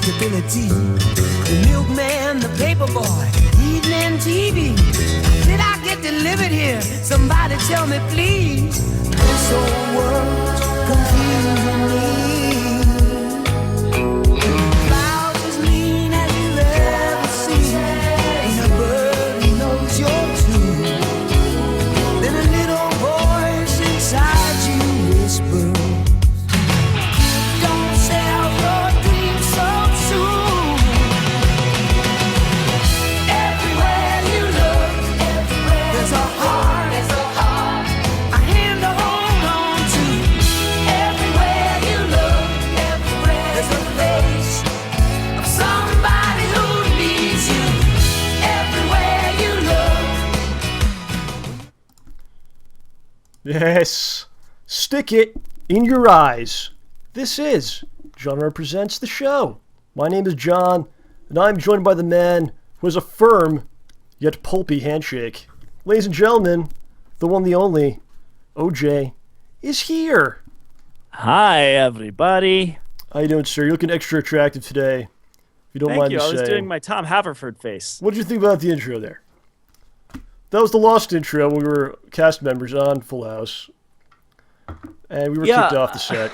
respectability. The milkman, the paper boy, evening TV. Did I get delivered here? Somebody tell me, please. This whole world's confusing me. Clouds as mean as you've ever seen. Ain't a bird who knows you're true. Then a little voice inside you whispers, don't sell your dreams so soon. Everywhere you look, there's a heart, a hand to hold on to. Everywhere you look, there's a face of somebody who needs you. Everywhere you look. Yes. Stick it in your eyes. This is JohnRamboPresents the show. My name is John, and I'm joined by the man who has a firm yet pulpy handshake. Ladies and gentlemen, the one, the only, OJ, is here. Hi, everybody. How you doing, sir? You're looking extra attractive today. If you don't Thank mind you. me I was saying. doing my Tom Haverford face. What did you think about the intro there? That was the Lost intro when we were cast members on Full House. And we were kicked off the set.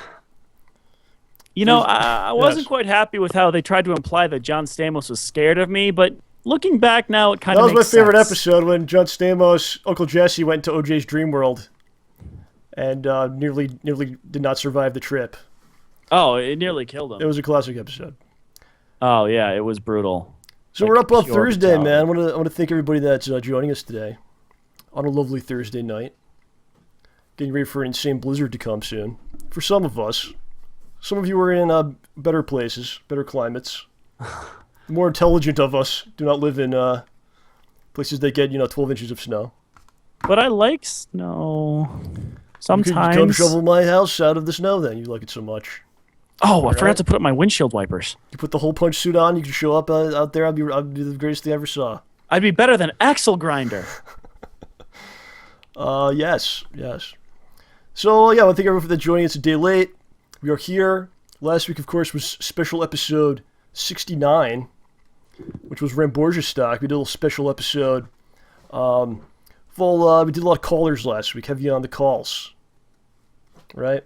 You know, I wasn't quite happy with how they tried to imply that John Stamos was scared of me, but looking back now, it kind of makes sense. That was my favorite episode when John Stamos, Uncle Jesse, went to OJ's dream world and nearly did not survive the trip. Oh, it nearly killed him. It was a classic episode. Oh, yeah, it was brutal. So Like we're up on pure Thursday, brutality. man. I want to thank everybody that's joining us today on a lovely Thursday night. Getting ready for an insane blizzard to come soon. For some of us. Some of you are in better places, better climates. The more intelligent of us do not live in places that get, 12 inches of snow. But I like snow. You could come Sometimes. shovel my house out of the snow then. You like it so much. Oh, I forgot to put up my windshield wipers. You put the whole punch suit on, you can show up out there. I'd be the greatest thing I ever saw. I'd be better than Axel Grinder. Yes. So, yeah, I want to thank everyone for joining us a day late. We are here. Last week, of course, was special episode 69, which was Ramborgia stock. We did a little special episode. We did a lot of callers last week, heavy on the calls. Right?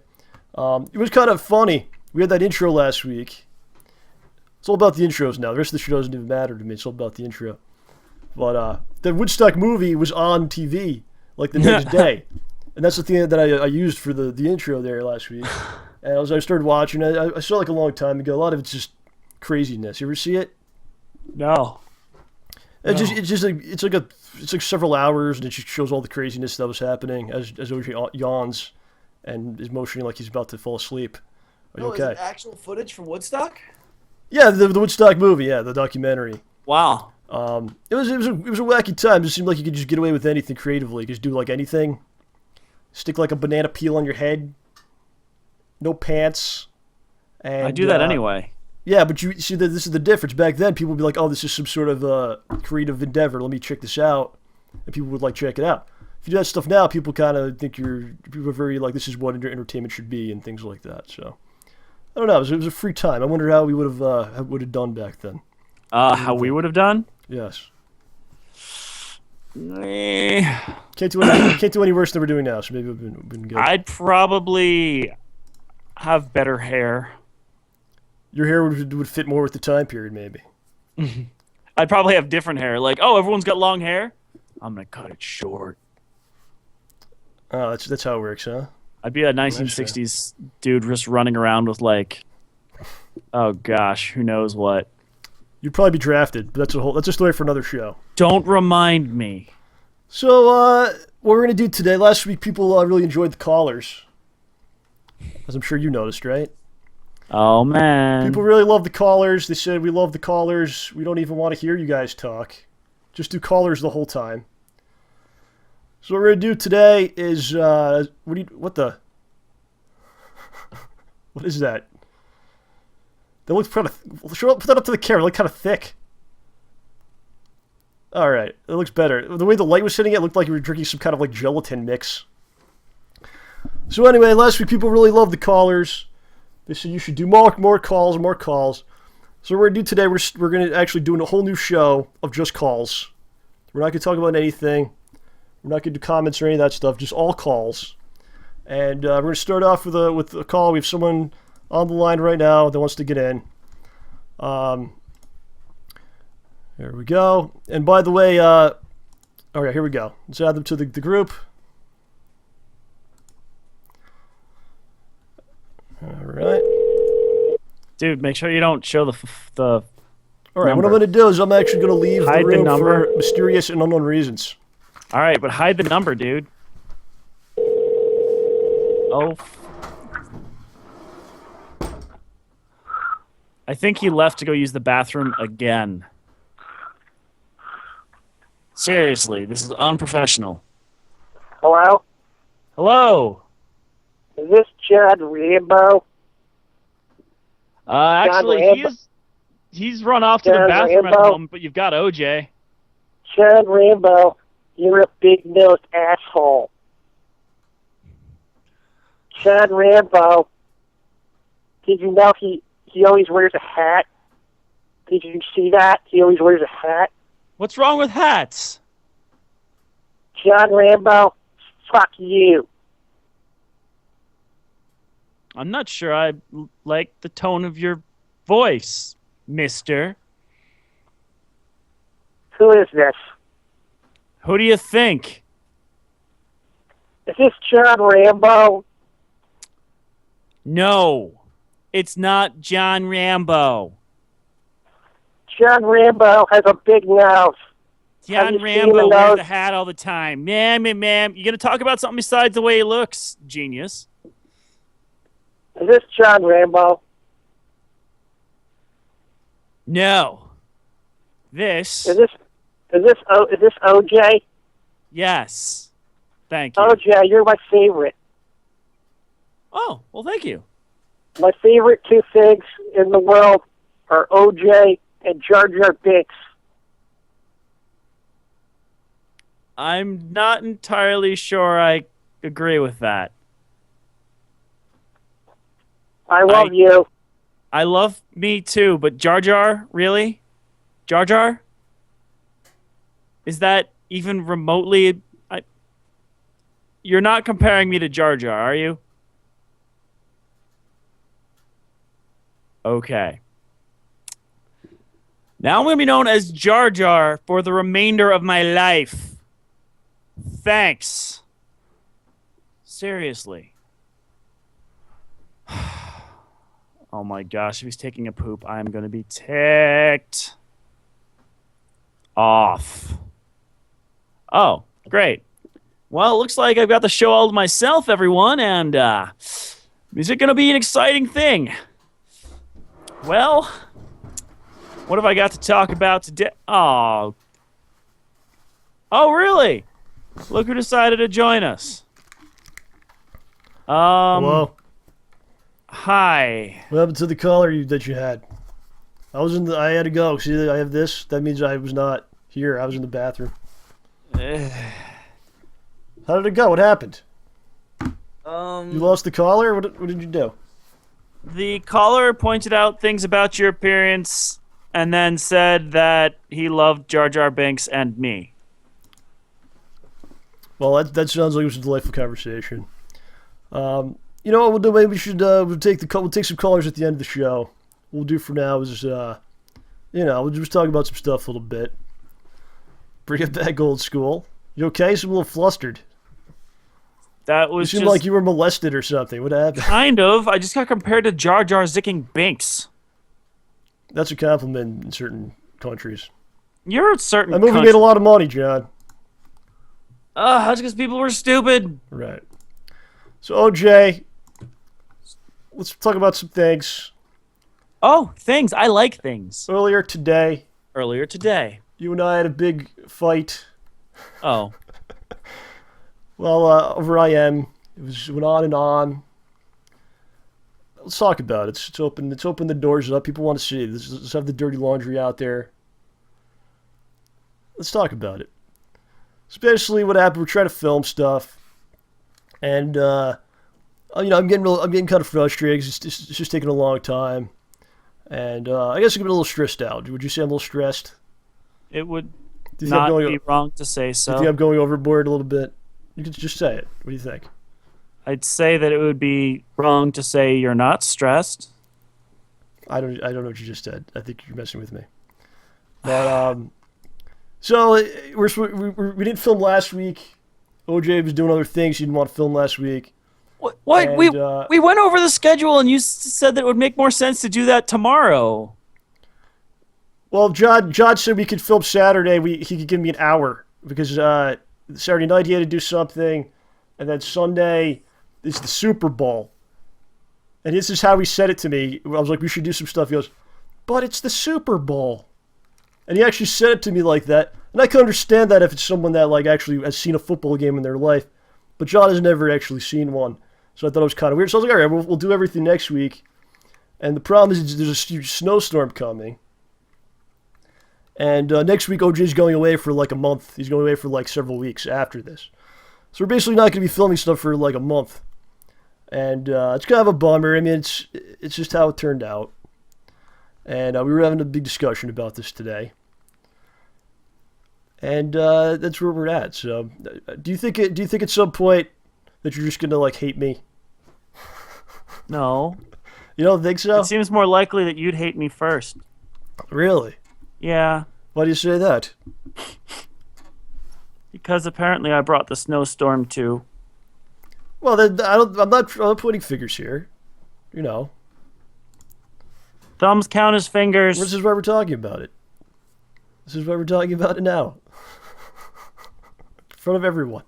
It was kind of funny. We had that intro last week. It's all about the intros now. The rest of the show doesn't even matter to me. It's all about the intro. But the Woodstock movie was on TV like the next day. And that's the thing that I used for the intro there last week. And as I started watching it, I saw it like a long time ago. A lot of it's just craziness. You ever see it? No. It's like several hours, and it just shows all the craziness that was happening as OJ yawns and is motioning like he's about to fall asleep. Are you okay? Is it actual footage from Woodstock? Yeah, the Woodstock movie. Yeah, the documentary. Wow. It was a wacky time. It seemed like you could just get away with anything creatively. You could just do like anything. Stick like a banana peel on your head. No pants. And I do that anyway. Yeah, but you see, this is the difference. Back then, people would be like, "Oh, this is some sort of creative endeavor. Let me check this out," and people would like check it out. If you do that stuff now, people kind of think people are very like, "This is what entertainment should be," and things like that. So, I don't know. It was a free time. I wonder how we would have done back then. How we would have done? Yes. Eh. Can't do any worse than we're doing now. So maybe we've been good. I'd probably have better hair. Your hair would fit more with the time period, maybe. I'd probably have different hair. Like, oh, everyone's got long hair. I'm gonna cut it short. Oh, that's how it works, huh? I'd be a 1960s dude just running around with like, oh gosh, who knows what. You'd probably be drafted, but that's a story for another show. Don't remind me. So, what we're gonna do today? Last week, people really enjoyed the callers, as I'm sure you noticed, right? Oh man. People really love the callers. They said, "We love the callers. We don't even want to hear you guys talk. Just do callers the whole time." So what we're gonna do today is what is that? That looks kind of. Put that up to the camera. It looked kind of thick. All right, it looks better. The way the light was hitting it, it looked like you were drinking some kind of like gelatin mix. So anyway, last week people really loved the callers. They said you should do more calls. So what we're going to do today, we're going to actually do a whole new show of just calls. We're not going to talk about anything. We're not going to do comments or any of that stuff, just all calls. And we're going to start off with a call. We have someone on the line right now that wants to get in. There we go. And by the way, all right, here we go. Let's add them to the group. All right. Dude, make sure you don't show the All right, number. what I'm going to do is I'm actually going to leave Hide the room the number. for mysterious and unknown reasons. All right, but hide the number, dude. Oh. I think he left to go use the bathroom again. Seriously, this is unprofessional. Hello? Hello. Is this JohnRambo? Actually, Rambo. he's run off to the John bathroom at the Rambo. moment, but you've got OJ. JohnRambo, you're a big-nosed asshole. JohnRambo, did you know he always wears a hat? Did you see that? He always wears a hat. What's wrong with hats? JohnRambo, fuck you. I'm not sure I like the tone of your voice, mister. Who is this? Who do you think? Is this JohnRambo? No, it's not John Rambo. JohnRambo has a big nose. John you seen Rambo the wears nose? a hat all the time. Ma'am. You gonna talk about something besides the way he looks, genius? Is this JohnRambo? No. This. Is this OJ? Yes. Thank you. OJ, you're my favorite. Oh, well, thank you. My favorite two things in the world are OJ and Jar Jar Binks. I'm not entirely sure I agree with that. I love you. I love me too, but Jar Jar, really? Jar Jar? Is that even remotely... You're not comparing me to Jar Jar, are you? Okay. Now I'm going to be known as Jar Jar for the remainder of my life. Thanks. Seriously. Oh my gosh, if he's taking a poop, I'm going to be ticked off. Oh, great. Well, it looks like I've got the show all to myself, everyone, and is it going to be an exciting thing? Well, what have I got to talk about today? Oh, really? Look who decided to join us. Hello? Hi. What happened to the caller that you had? I had to go. See, I have this. That means I was not here. I was in the bathroom. How did it go? What happened? You lost the caller? What did you do? The caller pointed out things about your appearance and then said that he loved Jar Jar Binks and me. Well, that sounds like it was a delightful conversation. You know what we'll do? Maybe we should we'll take some callers at the end of the show. What we'll do for now is we'll just talk about some stuff a little bit. Bring it back old school. You okay? You seem a little flustered. That You was seem just like you were molested or something. What happened? kind of. I just got compared to Jar Jar zicking Binks. That's a compliment in certain countries. You're a certain That movie country. made a lot of money, John. That's because people were stupid. Right. So, OJ, let's talk about some things. Oh, things. I like things. Earlier today, You and I had a big fight. Oh. Well, over IM, it went on and on. Let's talk about it. It's open. It's open the doors up. People want to see. Let's have the dirty laundry out there. Let's talk about it. Especially what happened. We're trying to film stuff, and I'm getting kind of frustrated. 'Cause it's just taking a long time. And I guess I'm a little stressed out. Would you say I'm a little stressed? It would Do you think not be wrong to say so. Do you think I'm going overboard a little bit? You could just say it. What do you think? I'd say that it would be wrong to say you're not stressed. I don't know what you just said. I think you're messing with me. But so we didn't film last week. OJ was doing other things. He didn't want to film last week. What? And, We went over the schedule, and you said that it would make more sense to do that tomorrow. Well, John said we could film Saturday. He could give me an hour because Saturday night he had to do something, and then Sunday is the Super Bowl. And this is how he said it to me. I was like, we should do some stuff. He goes, but it's the Super Bowl. And he actually said it to me like that. And I can understand that if it's someone that like actually has seen a football game in their life. But John has never actually seen one. So I thought it was kind of weird. So I was like, all right, we'll do everything next week. And the problem is there's a huge snowstorm coming. And next week, OJ's going away for like a month. He's going away for like several weeks after this. So we're basically not going to be filming stuff for like a month. And it's kind of a bummer. I mean, it's just how it turned out. And we were having a big discussion about this today. And that's where we're at. So do you think at some point that you're just going to like hate me? No. You don't think so? It seems more likely that you'd hate me first. Really? Yeah. Why do you say that? Because apparently I brought the snowstorm too. Well, then I'm not putting figures here. You know. Thumbs count as fingers. This is why we're talking about it. This is why we're talking about it now. In front of everyone.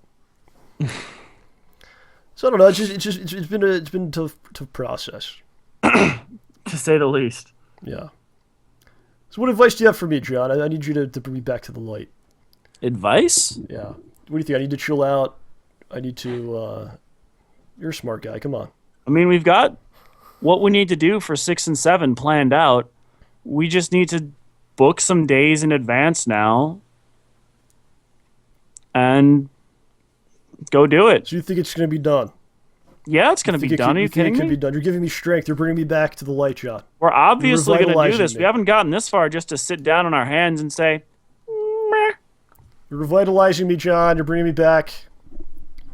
So I don't know. It's been a tough process, to say the least. Yeah. So what advice do you have for me, John? I need you to bring me back to the light. Advice? Yeah. What do you think? I need to chill out. I need to. You're a smart guy. Come on. I mean, we've got what we need to do for 6 and 7 planned out. We just need to book some days in advance now and go do it. So you think it's going to be done? Yeah, it's going to be done. Are you kidding me? It can me? be done. You're giving me strength. You're bringing me back to the light, John. We're obviously going to do this. me. We haven't gotten this far just to sit down on our hands and say, meh, You're revitalizing me, John. You're bringing me back.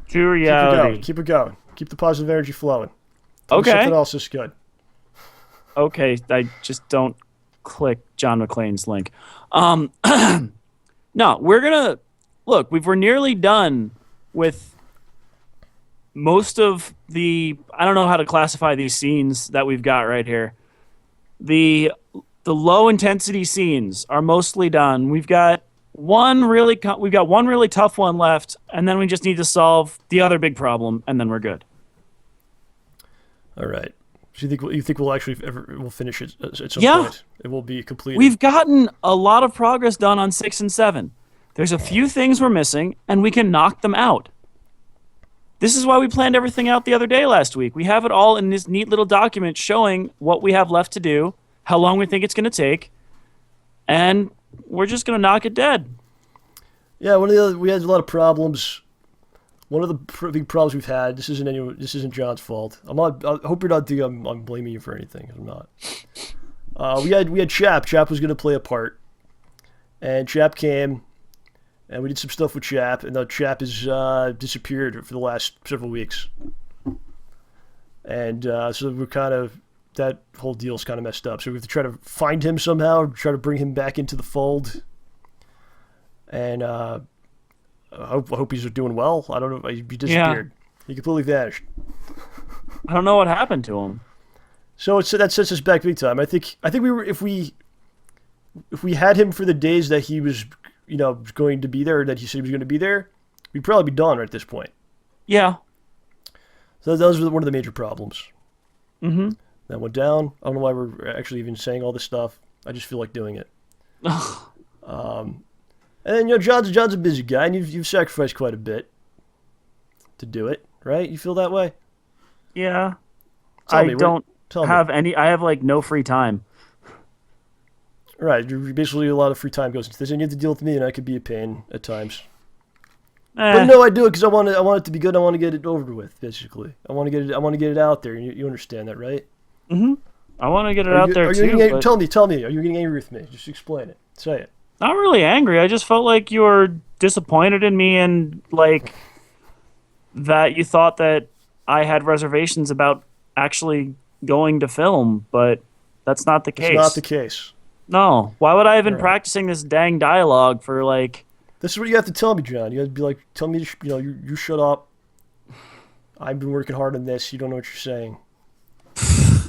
to reality. Keep it going. Keep the positive energy flowing. Tell me Okay. something else is good. Okay, I just don't click John McClane's link. No, we're gonna look. We're nearly done with most of the. I don't know how to classify these scenes that we've got right here. The low intensity scenes are mostly done. We've got one really tough one left, and then we just need to solve the other big problem, and then we're good. All right. So you think we'll actually we'll finish it at some Yeah. point? It will be completed. We've gotten a lot of progress done on 6 and 7. There's a few things we're missing, and we can knock them out. This is why we planned everything out the other day last week. We have it all in this neat little document showing what we have left to do, how long we think it's going to take, and we're just going to knock it dead. Yeah, we had a lot of problems. One of the big problems we've had. This isn't John's fault. I hope you're not thinking I'm blaming you for anything. I'm not. We had Chap. Chap was going to play a part, and Chap came, and we did some stuff with Chap, and now Chap has disappeared for the last several weeks, and so we're kind of that whole deal's kind of messed up. So we have to try to find him somehow, try to bring him back into the fold, and. I hope he's doing well. I don't know. He disappeared. Yeah. He completely vanished. I don't know what happened to him. So that sets us back big time. I think we were if we had him for the days that he was going to be there, that he said he was going to be there, we'd probably be done at this point. Yeah. So that was one of the major problems. Mm-hmm. That went down. I don't know why we're actually even saying all this stuff. I just feel like doing it. And then, John's a busy guy, and you've sacrificed quite a bit to do it, right? You feel that way? Yeah. I have like no free time. Right. Basically, a lot of free time goes into this, and you have to deal with me, and I could be a pain at times. But no, I do it because I want it to be good. I want to get it over with. Basically, I want to get it out there. You understand that, right? Mm-hmm. I want to get it out there too. But Tell me. Are you getting angry with me? Just explain it. Say it. not really angry. I just felt like you were disappointed in me and like that you thought that I had reservations about actually going to film, but that's not the case. It's not the case. No. Why would I have been Right. practicing this dang dialogue for like... This is what you have to tell me, John. You have to be like, tell me, you shut up. I've been working hard on this. You don't know what you're saying.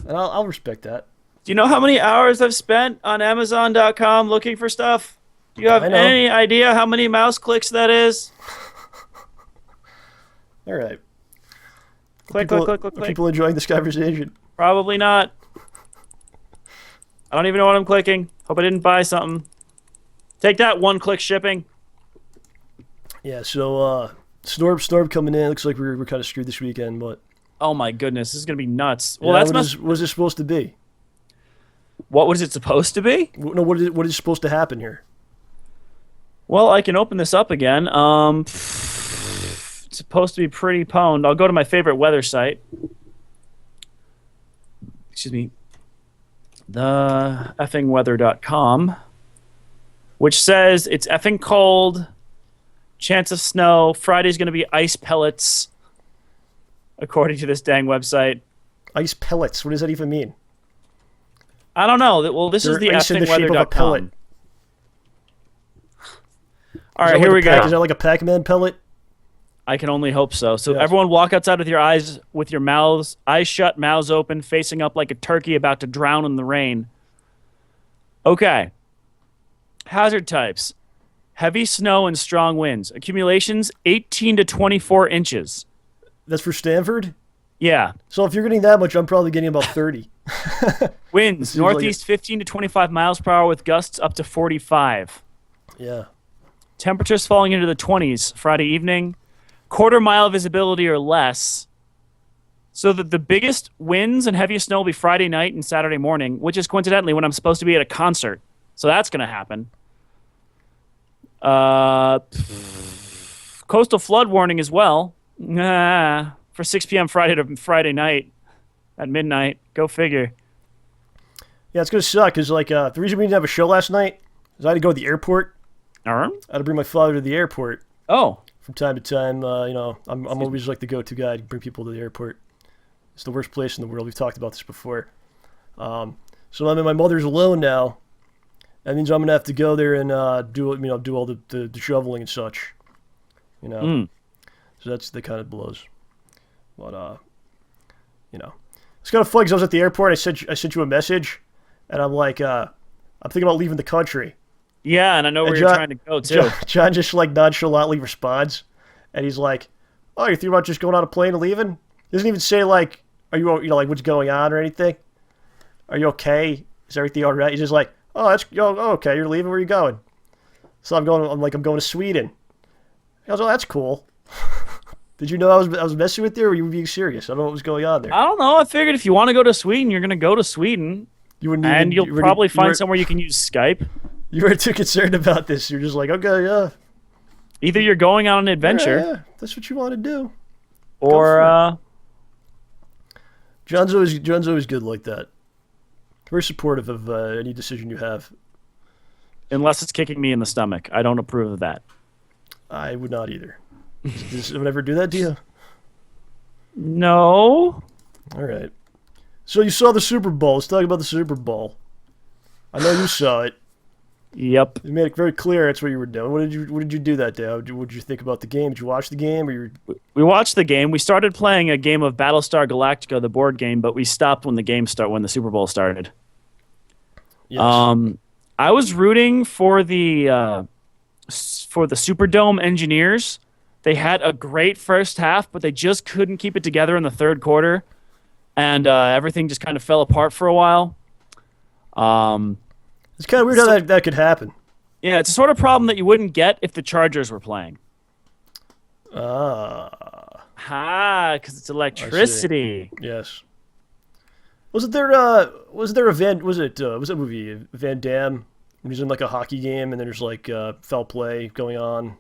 And I'll respect that. Do you know how many hours I've spent on Amazon.com looking for stuff? Do you have I know. any idea how many mouse clicks that is? All right. Click. Are people enjoying this conversation? Probably not. I don't even know what I'm clicking. Hope I didn't buy something. Take that, one-click shipping. Yeah, so Snorb coming in. Looks like we're kind of screwed this weekend, but... Oh my goodness, this is going to be nuts. Well, yeah, that's what is this supposed to be? What was it supposed to be? No, what is supposed to happen here? Well, I can open this up again. It's supposed to be pretty pwned. I'll go to my favorite weather site. Excuse me. The effingweather.com, which says it's effing cold, chance of snow, Friday's going to be ice pellets, according to this dang website. Ice pellets. What does that even mean? I don't know. Well, this is They're the ice in the shape of a pellet. effingweather.com. All right, here we go. Is that like a Pac-Man pellet? I can only hope so. So Yes. everyone walk outside with your eyes shut, mouths open, facing up like a turkey about to drown in the rain. Okay. Hazard types. Heavy snow and strong winds. Accumulations 18 to 24 inches. That's for Stanford? Yeah. So if you're getting that much, I'm probably getting about 30. Winds. seems like Northeast 15 to 25 miles per hour with gusts up to 45. Yeah. Temperatures falling into the 20s Friday evening. Quarter-mile visibility or less. So that the biggest winds and heaviest snow will be Friday night and Saturday morning, which is coincidentally when I'm supposed to be at a concert. So that's going to happen. Coastal flood warning as well. For 6 p.m. Friday to Friday night at midnight. Go figure. Yeah, it's going to suck because the reason we didn't have a show last night is I had to go to the airport. I had to bring my father to the airport. Oh. From time to time, I'm always like the go-to guy to bring people to the airport. It's the worst place in the world. We've talked about this before. So my mother's alone now. That means I'm gonna have to go there and do all the shoveling and such. So that's the kind of blows. But it's kind of funny because I was at the airport. I sent you a message, and I'm like, I'm thinking about leaving the country. Yeah, and I know where you're trying to go too. John just like nonchalantly responds, and he's like, "Oh, you're thinking about just going on a plane and leaving?" He doesn't even say like, "Are you like what's going on or anything? Are you okay? Is everything all right?" He's just like, "Oh, okay. You're leaving. Where are you going?" So I'm going to Sweden. I was like, "Oh, that's cool." Did you know I was messing with you, or were you being serious? I don't know what was going on there. I don't know. I figured if you want to go to Sweden, you're going to go to Sweden. You'll probably find somewhere you can use Skype. You were too concerned about this. You're just like, okay, yeah. Either you're going on an adventure. Yeah, that's what you want to do. Or, John's always good like that. Very supportive of any decision you have. Unless it's kicking me in the stomach. I don't approve of that. I would not either. Does anyone ever do that to you? No. All right. So you saw the Super Bowl. Let's talk about the Super Bowl. I know you saw it. Yep. You made it very clear that's what you were doing. What did you do that day? What did you think about the game? Did you watch the game? We watched the game. We started playing a game of Battlestar Galactica, the board game, but we stopped when the Super Bowl started. Yes. I was rooting for the Superdome Engineers. They had a great first half, but they just couldn't keep it together in the third quarter, and everything just kind of fell apart for a while. It's kind of weird how that could happen. Yeah, it's a sort of problem that you wouldn't get if the Chargers were playing. Because it's electricity. Yes. Was it that movie Van Damme when he's in like a hockey game and then there's like foul play going on,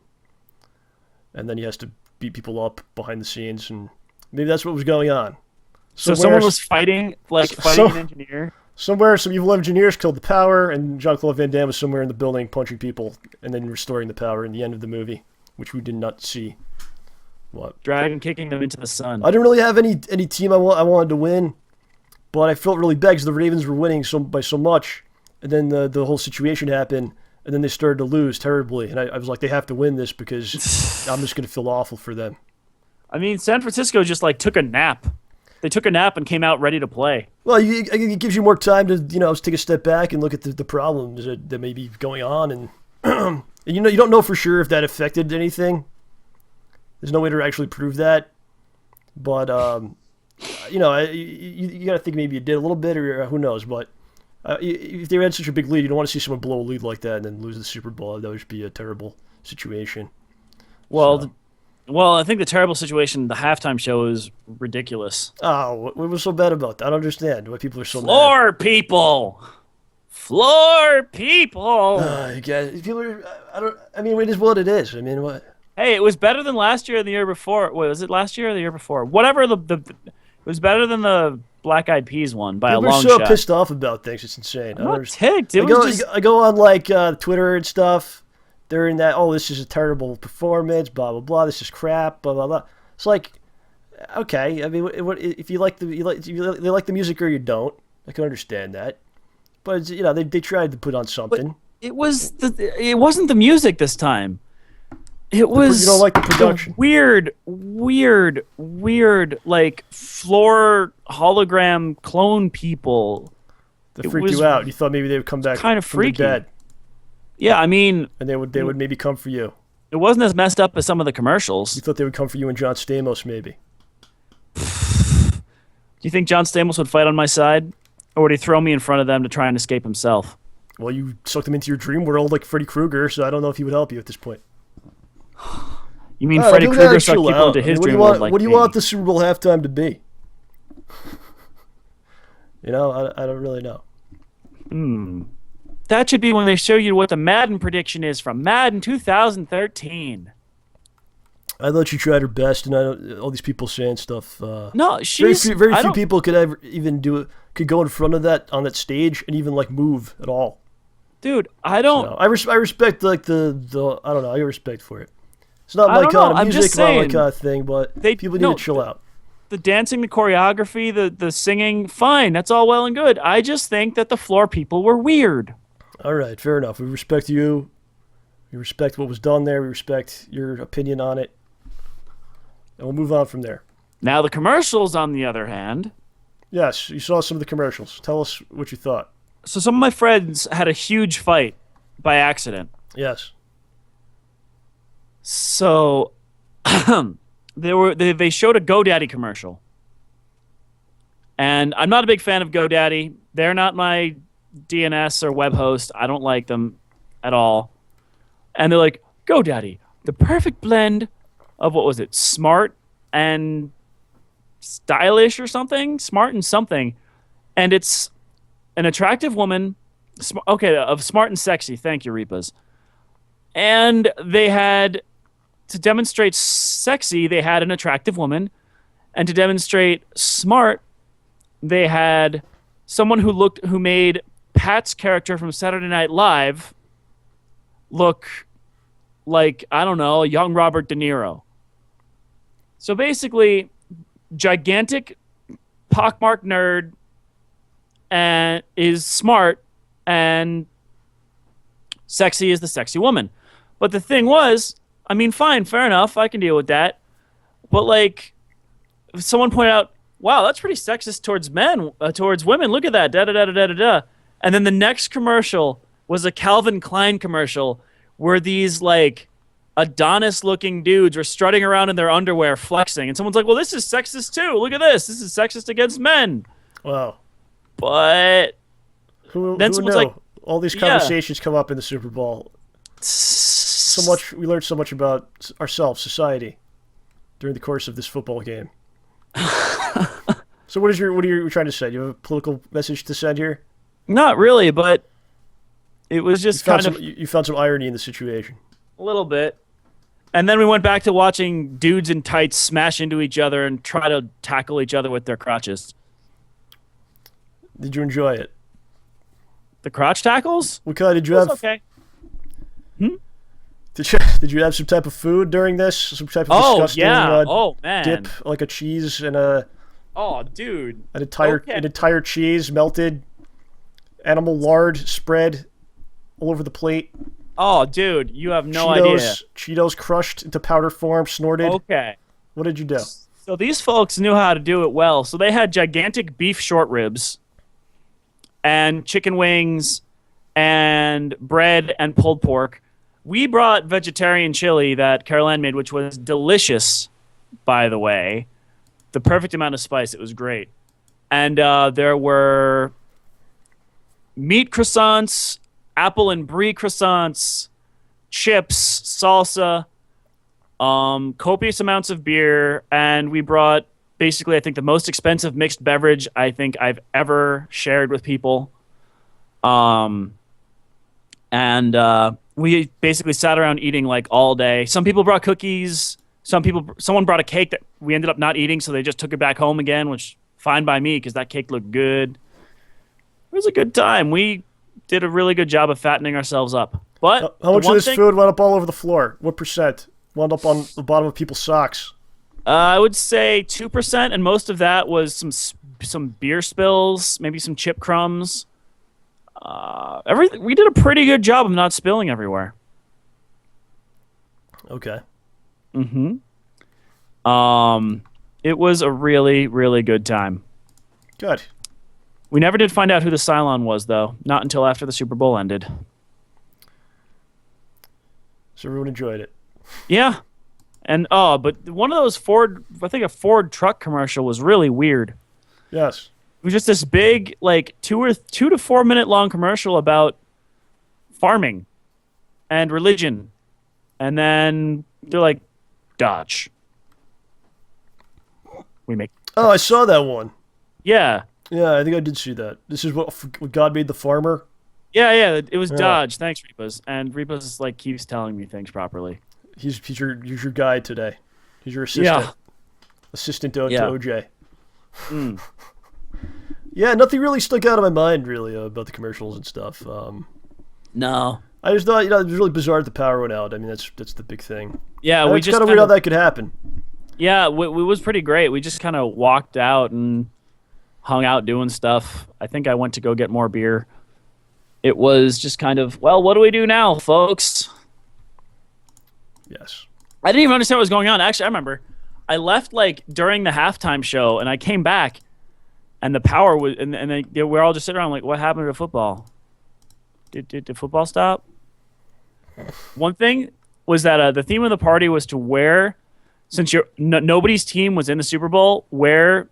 and then he has to beat people up behind the scenes, and maybe that's what was going on. So someone was fighting an engineer. Somewhere, some evil engineers killed the power, and Jean-Claude Van Damme was somewhere in the building punching people and then restoring the power in the end of the movie, which we did not see. What? Dragon kicking them into the sun. I didn't really have any team I wanted to win, but I felt really bad because the Ravens were winning by so much, and then the whole situation happened, and then they started to lose terribly, and I was like, they have to win this because I'm just going to feel awful for them. I mean, San Francisco just like took a nap. They took a nap and came out ready to play. Well, it gives you more time to take a step back and look at the problems that may be going on, and and you don't know for sure if that affected anything. There's no way to actually prove that, but you got to think maybe it did a little bit, or who knows. But if they had such a big lead, you don't want to see someone blow a lead like that and then lose the Super Bowl. That would just be a terrible situation. Well, So. well, I think the terrible situation, the halftime show, is ridiculous. Oh, what was so bad about that? I don't understand why people are so Floor people! Floor people! mad. People are. I mean, it is what it is. I mean, what? Hey, it was better than last year and the year before. Wait, was it last year or the year before? Whatever, it was better than the Black Eyed Peas one by People a long are so shot. pissed off about things. It's insane. I'm not ticked. I go on like Twitter and stuff. They're in that. Oh, this is a terrible performance. Blah blah blah. This is crap. Blah blah blah. It's like, okay. I mean, what if you like they like the music or you don't? I can understand that. But it's, they tried to put on something. It wasn't the music this time. It was. You don't like the production. Weird, like floor hologram clone people. That freaked you out. You thought maybe they would come back kind of from freaky. the dead. Yeah, I mean, And they would maybe come for you. it wasn't as messed up as some of the commercials. You thought they would come for you and John Stamos, maybe. Do you think John Stamos would fight on my side, or would he throw me in front of them to try and escape himself? Well, you sucked him into your dream world like Freddy Krueger, so I don't know if he would help you at this point. You mean All right, Freddy people Krueger gotta sucked chill people out. into his What do dream you want? world like What do you me? want the Super Bowl halftime to be? I don't really know. That should be when they show you what the Madden prediction is from Madden 2013. I thought you tried her best, and all these people saying stuff. No, very she's few people could ever even do it. Could go in front of that on that stage and even like move at all. Dude, I don't. I respect like the I don't know. I got respect for it. It's not I my don't kind know, of I'm music, just not my saying. kind of thing. But people need to chill out. The dancing, the choreography, the singing, fine. That's all well and good. I just think that the floor people were weird. All right, fair enough. We respect you. We respect what was done there. We respect your opinion on it. And we'll move on from there. Now, the commercials, on the other hand. Yes, you saw some of the commercials. Tell us what you thought. So some of my friends had a huge fight by accident. Yes. So they showed a GoDaddy commercial. And I'm not a big fan of GoDaddy. They're not my DNS or web host. I don't like them at all. And they're like, GoDaddy, the perfect blend of, what was it, smart and stylish or something? Smart and something. And it's an attractive woman. Of smart and sexy. Thank you, Reepas. And they had, to demonstrate sexy, they had an attractive woman. And to demonstrate smart, they had someone who made Pat's character from Saturday Night Live look like, I don't know, a young Robert De Niro. So basically, gigantic, pockmarked nerd and is smart, and sexy is the sexy woman. But the thing was, I mean, fine, fair enough, I can deal with that. But like, someone pointed out, wow, that's pretty sexist towards women. Look at that, da da da da da da. And then the next commercial was a Calvin Klein commercial where these like Adonis-looking dudes were strutting around in their underwear, flexing, and someone's like, "Well, this is sexist too. Look at this. This is sexist against men." Wow. But Who then knew? someone's like, All these conversations come up in the Super Bowl. So much we learned so much about ourselves, society, during the course of this football game. So what are you trying to say? Do you have a political message to send here? Not really, but it was just You found some irony in the situation. A little bit. And then we went back to watching dudes in tights smash into each other and try to tackle each other with their crotches. Did you enjoy it? The crotch tackles? What kind did you It was have? okay. Did you have some type of food during this? Some type of Oh, disgusting yeah. Oh, man. dip, like a cheese and an Oh, dude. entire cheese melted, animal lard spread all over the plate. Oh, dude, you have no idea. Cheetos crushed into powder form, snorted. Okay. What did you do? So these folks knew how to do it well. So they had gigantic beef short ribs and chicken wings and bread and pulled pork. We brought vegetarian chili that Caroline made, which was delicious, by the way. The perfect amount of spice. It was great. And there were meat croissants, apple and brie croissants, chips, salsa, copious amounts of beer, and we brought basically, I think, the most expensive mixed beverage I think I've ever shared with people. We basically sat around eating like all day. Some people brought cookies. Someone brought a cake that we ended up not eating, so they just took it back home again, which fine by me because that cake looked good. It was a good time. We did a really good job of fattening ourselves up. But how much of this food wound up all over the floor? What percent wound up on the bottom of people's socks? I would say 2%, and most of that was some beer spills, maybe some chip crumbs. We did a pretty good job of not spilling everywhere. Okay. Mm-hmm. It was a really, really good time. Good. We never did find out who the Cylon was, though. Not until after the Super Bowl ended. So everyone enjoyed it. Yeah. And, but one of those a Ford truck commercial was really weird. Yes. It was just this big, like, 2 to 4 minute long commercial about farming and religion. And then they're like, Dodge. We make. Oh, I saw that one. Yeah. Yeah, I think I did see that. This is what God made the farmer. Yeah. It was Dodge. Thanks, Repas. And Repas like keeps telling me things properly. He's your guy today. He's your assistant. Yeah. Assistant to Yeah. OJ. Yeah, nothing really stuck out of my mind really about the commercials and stuff. No. I just thought, it was really bizarre that the power went out. I mean, that's the big thing. Yeah, It's kind of weird how that could happen. Yeah, it was pretty great. We just kind of walked out and hung out doing stuff. I think I went to go get more beer. It was just kind of, well, what do we do now, folks? Yes. I didn't even understand what was going on. Actually, I remember I left like during the halftime show, and I came back, and the power was, and they were all just sitting around like, what happened to football? Did football stop? One thing was that the theme of the party was to wear, since nobody's team was in the Super Bowl, wear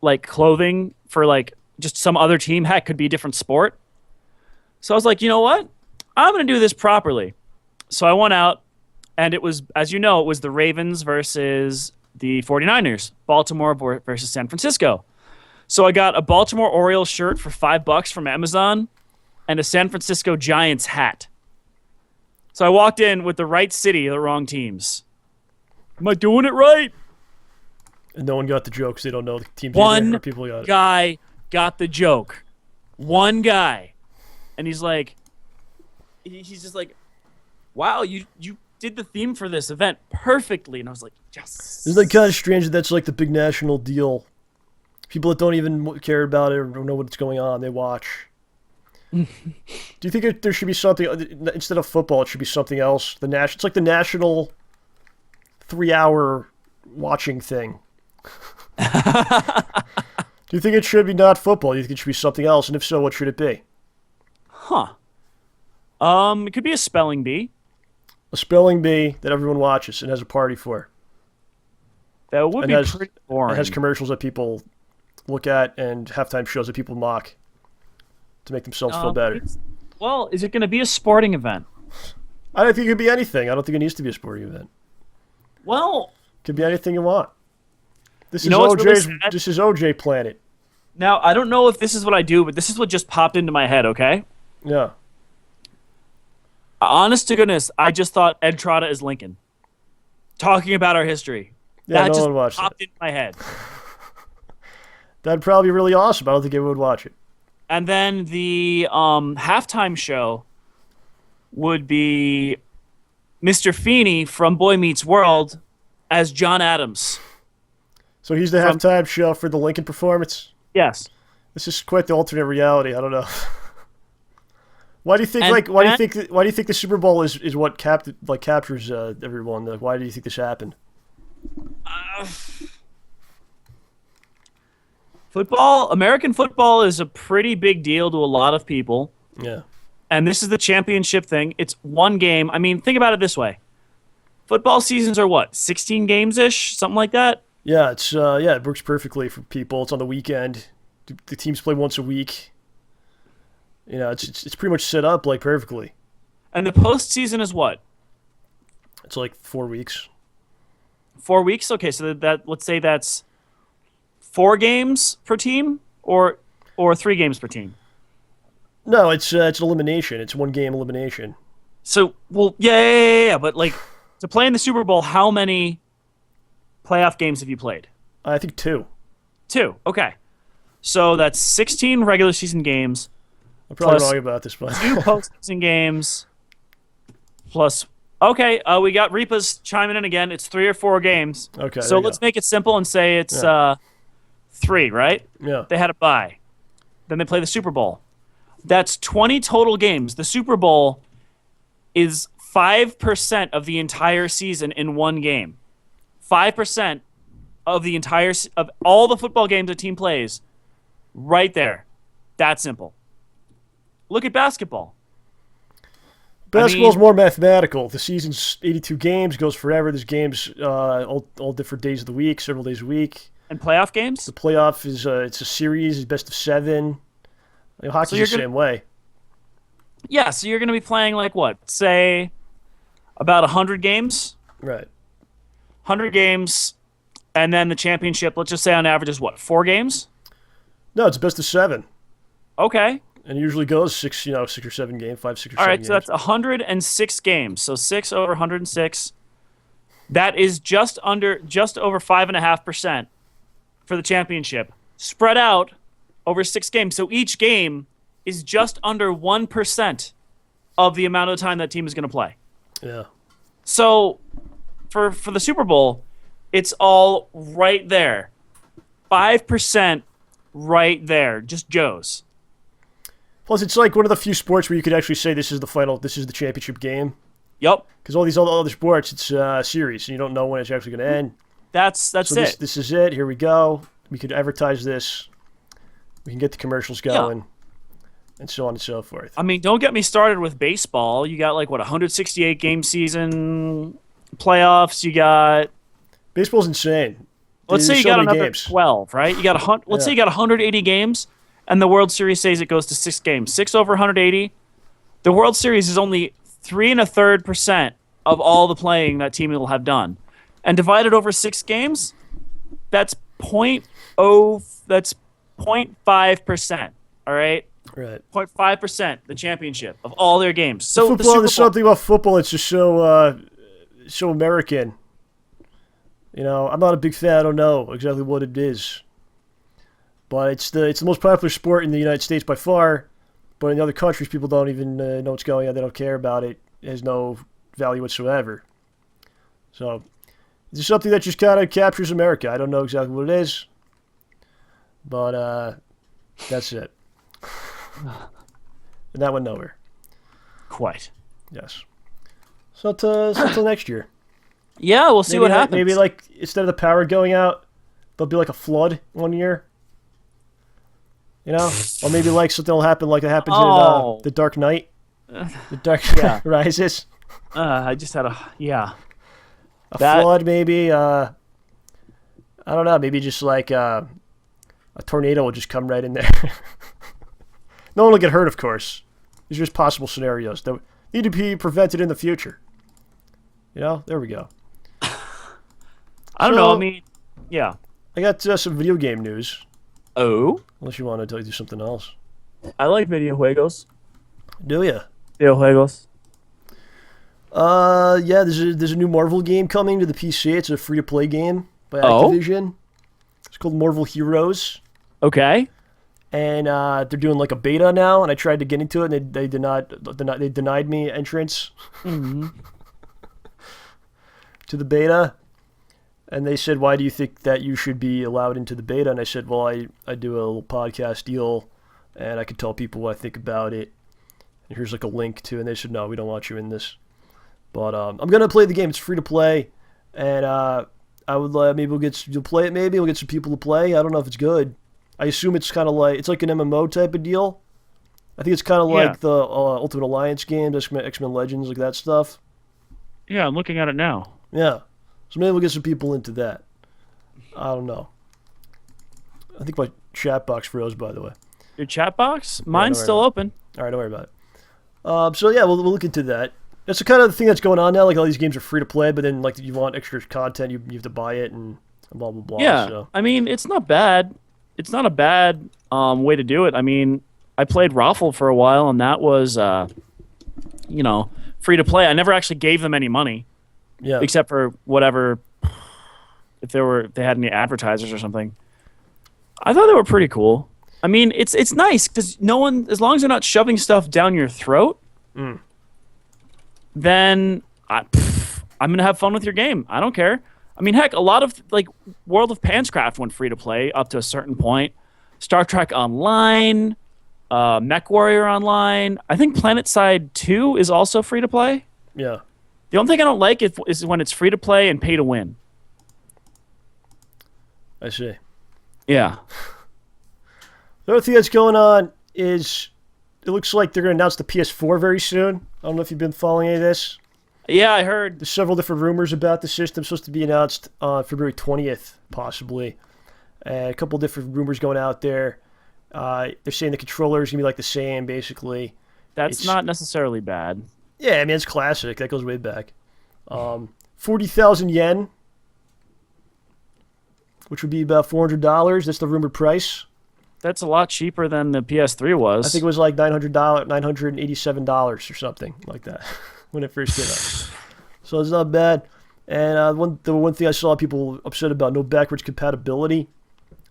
like clothing for like just some other team. Heck, could be a different sport. So I was like, you know what? I'm going to do this properly. So I went out, and it was, as you know, it was the Ravens versus the 49ers, Baltimore versus San Francisco. So I got a Baltimore Orioles shirt for $5 from Amazon and a San Francisco Giants hat. So I walked in with the right city, the wrong teams. Am I doing it right? And no one got the joke because they don't know the teams. One people got it. guy got the joke. One guy. And he's like, he's just like, wow, you did the theme for this event perfectly. And I was like, yes. Isn't that kind of strange that that's like the big national deal? People that don't even care about it or don't know what's going on, they watch. Do you think there should be something, instead of football, it should be something else? It's like the national 3-hour watching thing. Do you think it should be not football? Do you think it should be something else? And if so, what should it be? Huh. It could be a spelling bee. A spelling bee that everyone watches and has a party for. That would be pretty boring. It has commercials that people look at and halftime shows that people mock to make themselves feel better. Well, is it going to be a sporting event? I don't think it could be anything. I don't think it needs to be a sporting event. Well, it could be anything you want. This is OJ Planet. Now, I don't know if this is what I do, but this is what just popped into my head, okay? Yeah. Honest to goodness, I just thought Ed Trotta is Lincoln. Talking about our history. Yeah, that no just one watched popped that. into my head. That'd probably be really awesome. I don't think anyone would watch it. And then the halftime show would be Mr. Feeney from Boy Meets World as John Adams. So he's the halftime show for the Lincoln performance. Yes. This is quite the alternate reality. I don't know. Why do you think why do you think the Super Bowl is what captures everyone? Why do you think this happened? American football is a pretty big deal to a lot of people. Yeah. And this is the championship thing. It's one game. I mean, think about it this way. Football seasons are what? 16 games-ish? Something like that? Yeah, it works perfectly for people. It's on the weekend. The teams play once a week. You know, it's pretty much set up like perfectly. And the postseason is what? It's like 4 weeks. 4 weeks? Okay, so that let's say that's 4 games per team or 3 games per team. No, it's an elimination. It's 1 game elimination. So, well, yeah. But like to play in the Super Bowl, how many playoff games have you played? I think 2. 2. Okay. So that's 16 regular season games. I'm probably plus wrong about this, but 2 postseason games. Plus, okay, we got Reapa's chiming in again. It's 3 or 4 games. Okay. So let's make it simple and say it's 3, right? Yeah. They had a bye. Then they play the Super Bowl. That's 20 total games. The Super Bowl is 5% of the entire season in one game. 5% of the of all the football games a team plays, right there. That simple. Look at basketball. Basketball's more mathematical. The season's 82 games, goes forever. There's games all different days of the week, several days a week. And playoff games? The playoff is it's a series, it's best of 7. You know, hockey's the same way. Yeah, so you're going to be playing like what? Say about 100 games? Right. 100 games, and then the championship, let's just say on average is what, 4 games? No, it's best of 7. Okay. And it usually goes 6 or 7 games, 5, 6 or 7 All right, games. so that's 106 games. So 6 over 106. That is just over 5.5% for the championship, spread out over 6 games. So each game is just under 1% of the amount of time that team is going to play. Yeah. So for the Super Bowl, it's all right there. 5% right there, just Joe's. Plus, it's like one of the few sports where you could actually say this is the championship game. Yep. Because all these other sports, it's a series, and you don't know when it's actually going to end. That's it. This is it. Here we go. We could advertise this. We can get the commercials going, and so on and so forth. I mean, don't get me started with baseball. You got like, 168 game season, playoffs. You got... Baseball's insane. Let's say you got another 12, right? You got Let's say you got 180 games, and the World Series says it goes to 6 games. 6 over 180. The World Series is only 3.33% of all the playing that team will have done. And divided over 6 games, that's 0.5%. All right? Right. 0.5%, the championship of all their games. So football, there's something about football that's just so American. You know, I'm not a big fan. I don't know exactly what it is. But it's the most popular sport in the United States by far. But in other countries, people don't even know what's going on. They don't care about it. It has no value whatsoever. So, it's just something that just kind of captures America. I don't know exactly what it is. But, that's it. And that went nowhere. Quite. Yes. So, till next year. Yeah, we'll see what happens. Maybe, instead of the power going out, there'll be, a flood one year. You know? Or maybe, something will happen like it happens in The Dark Knight. The Dark Rises. I just had a flood, maybe. I don't know. Maybe just a tornado will just come right in there. No one will get hurt, of course. These are just possible scenarios that need to be prevented in the future. You know? There we go. I don't know. I mean, yeah. I got some video game news. Oh? Unless you want to do something else. I like video juegos. Do ya? Video juegos. Yeah, there's a new Marvel game coming to the PC. It's a free-to-play game by Activision. It's called Marvel Heroes. Okay. and they're doing like a beta now. And I tried to get into it, and they denied me entrance to the beta. And they said, "Why do you think that you should be allowed into the beta?" And I said, "Well, I do a little podcast deal, and I could tell people what I think about it. And here's like a link to." And they said, "No, we don't want you in this." But I'm gonna play the game. It's free to play, and I would maybe you'll play it. Maybe we'll get some people to play. I don't know if it's good. I assume it's kind of like it's like an MMO type of deal. I think it's kind of like the Ultimate Alliance games, X-Men Legends, like that stuff. Yeah, I'm looking at it now. Yeah. So maybe we'll get some people into that. I don't know. I think my chat box froze, by the way. Your chat box? Mine's still open. All right, don't worry about it. So yeah, we'll look into that. That's the kind of thing that's going on now. Like all these games are free to play, but then like you want extra content, you have to buy it and blah blah blah. Yeah, so. I mean it's not bad. It's not a bad way to do it. I mean, I played Raffle for a while, and that was free to play. I never actually gave them any money. Yeah. Except for whatever, if they had any advertisers or something. I thought they were pretty cool. I mean, it's nice because no one, as long as they're not shoving stuff down your throat, then I'm gonna have fun with your game. I don't care. I mean, heck, a lot of like World of Panscraft went free to play up to a certain point. Star Trek Online, Mech Warrior Online. I think PlanetSide 2 is also free to play. Yeah. The only thing I don't like is when it's free to play and pay to win. I see. Yeah. The other thing that's going on is it looks like they're going to announce the PS4 very soon. I don't know if you've been following any of this. Yeah, I heard. There's several different rumors about the system. It's supposed to be announced on February 20th, possibly. A couple different rumors going out there. They're saying the controller is going to be like the same, basically. That's not necessarily bad. Yeah, I mean, it's classic. That goes way back. 40,000 yen, which would be about $400. That's the rumored price. That's a lot cheaper than the PS3 was. I think it was like $987 or something like that when it first came out. So it's not bad. And the one thing I saw people upset about, no backwards compatibility.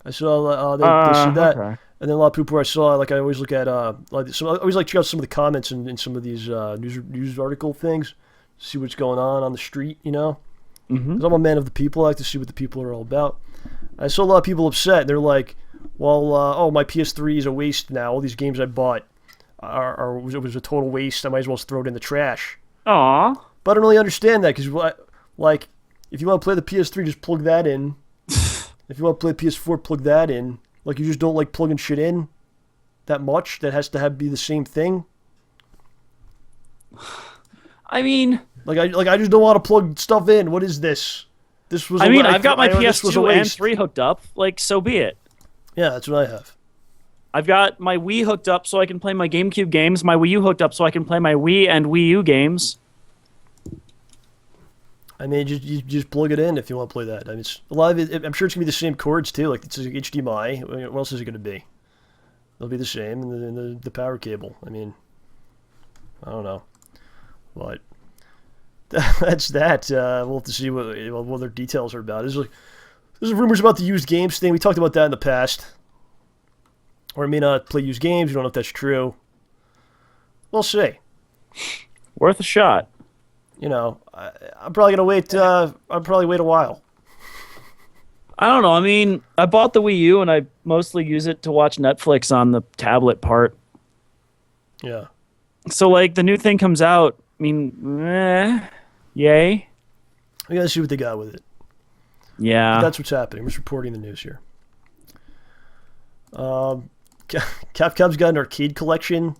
I saw they said that. Okay. And then a lot of people I saw, like I always look at, I always like check out some of the comments in some of these news article things, see what's going on the street, you know? Because I'm a man of the people. I like to see what the people are all about. I saw a lot of people upset. They're like, well, my PS3 is a waste now. All these games I bought it was a total waste. I might as well throw it in the trash. Aw. But I don't really understand that because, like, if you want to play the PS3, just plug that in. If you want to play PS4, plug that in. Like, you just don't like plugging shit in that much? That has to be the same thing? I mean... I just don't want to plug stuff in. What is this? This was. I've got my PS2 and 3 hooked up. Like, so be it. Yeah, that's what I have. I've got my Wii hooked up so I can play my GameCube games, my Wii U hooked up so I can play my Wii and Wii U games. I mean, you just plug it in if you want to play that. I mean, it's, a lot of it, I'm sure it's going to be the same cords, too. Like, it's HDMI. What else is it going to be? They'll be the same, and the power cable. I mean, I don't know. But that's that. We'll have to see what their details are about. There's rumors about the used games thing. We talked about that in the past. Or I may not play used games. We don't know if that's true. We'll see. Worth a shot. You know, I'm probably going to wait. I'll probably wait a while. I don't know. I mean, I bought the Wii U, and I mostly use it to watch Netflix on the tablet part. Yeah. So, like, the new thing comes out. I mean, yay. We got to see what they got with it. Yeah. But that's what's happening. We're just reporting the news here. Capcom's got an arcade collection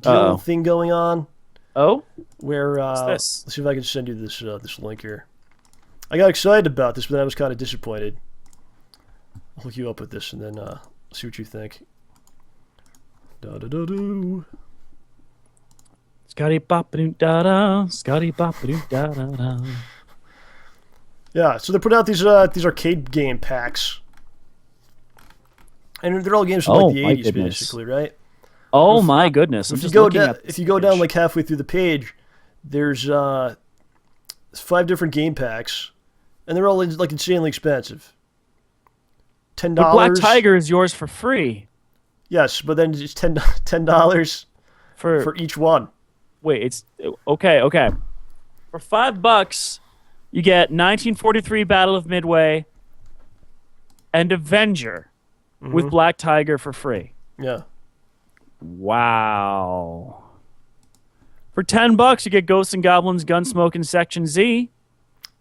deal thing going on. Oh? Where, What's this? let's see if I can send you this link here. I got excited about this, but then I was kind of disappointed. I'll hook you up with this and then see what you think. Da-da-da-doo. Scotty bop-a-doo da-da. Scotty bop-a-doo da-da-da. Yeah, so they put out these arcade game packs. And they're all games from like the 80s, goodness. basically, right? Oh my goodness! If you go down like halfway through the page, there's 5 different game packs, and they're all like insanely expensive. $10. But Black Tiger is yours for free. Yes, but then it's $10 for each one. Wait, it's okay. For $5, you get 1943 Battle of Midway and Avenger with Black Tiger for free. Yeah. Wow. For $10, you get Ghosts and Goblins, Gunsmoke, and Section Z.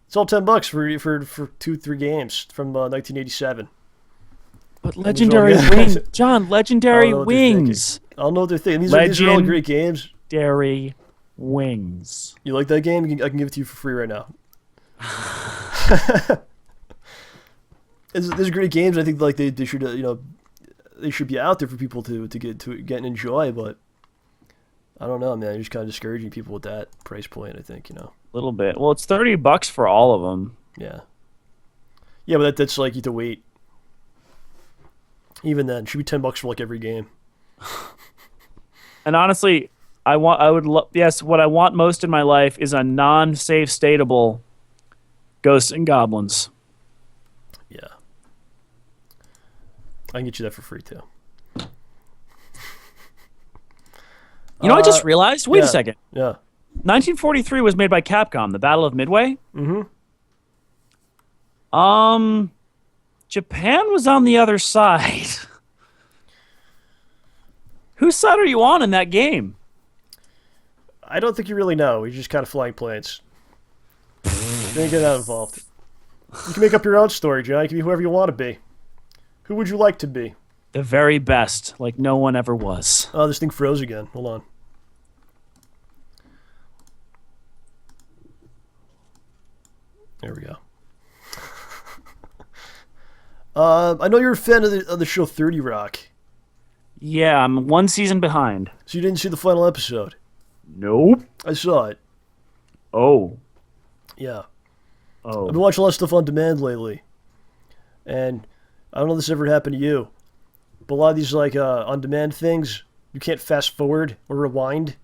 It's all $10 for 2-3 games from 1987. But Legendary Wings, John, Legendary Wings. I don't know what they're thinking. These are all great games. Legendary Wings. You like that game? I can give it to you for free right now. There's great games. I think like they should they should be out there for people to get and enjoy. But I don't know, man. You're just kind of discouraging people with that price point. I think A little bit. Well, it's $30 for all of them. Yeah. Yeah, but that's like you have to wait. Even then, it should be $10 for like every game. And honestly, what I want most in my life is a non-save statable Ghosts and Goblins. Yeah. I can get you that for free too. I just realized. Wait a second. Yeah. 1943 was made by Capcom. The Battle of Midway. Mm-hmm. Japan was on the other side. Whose side are you on in that game? I don't think you really know. You're just kind of flying planes. Don't get that involved. You can make up your own story, John. You can be whoever you want to be. Who would you like to be? The very best, like no one ever was. Oh, this thing froze again. Hold on. There we go. I know you're a fan of the show 30 Rock. Yeah, I'm one season behind. So you didn't see the final episode? Nope. I saw it. Oh. Yeah. Oh. I've been watching a lot of stuff on demand lately. And I don't know if this ever happened to you, but a lot of these like on-demand things, you can't fast forward or rewind.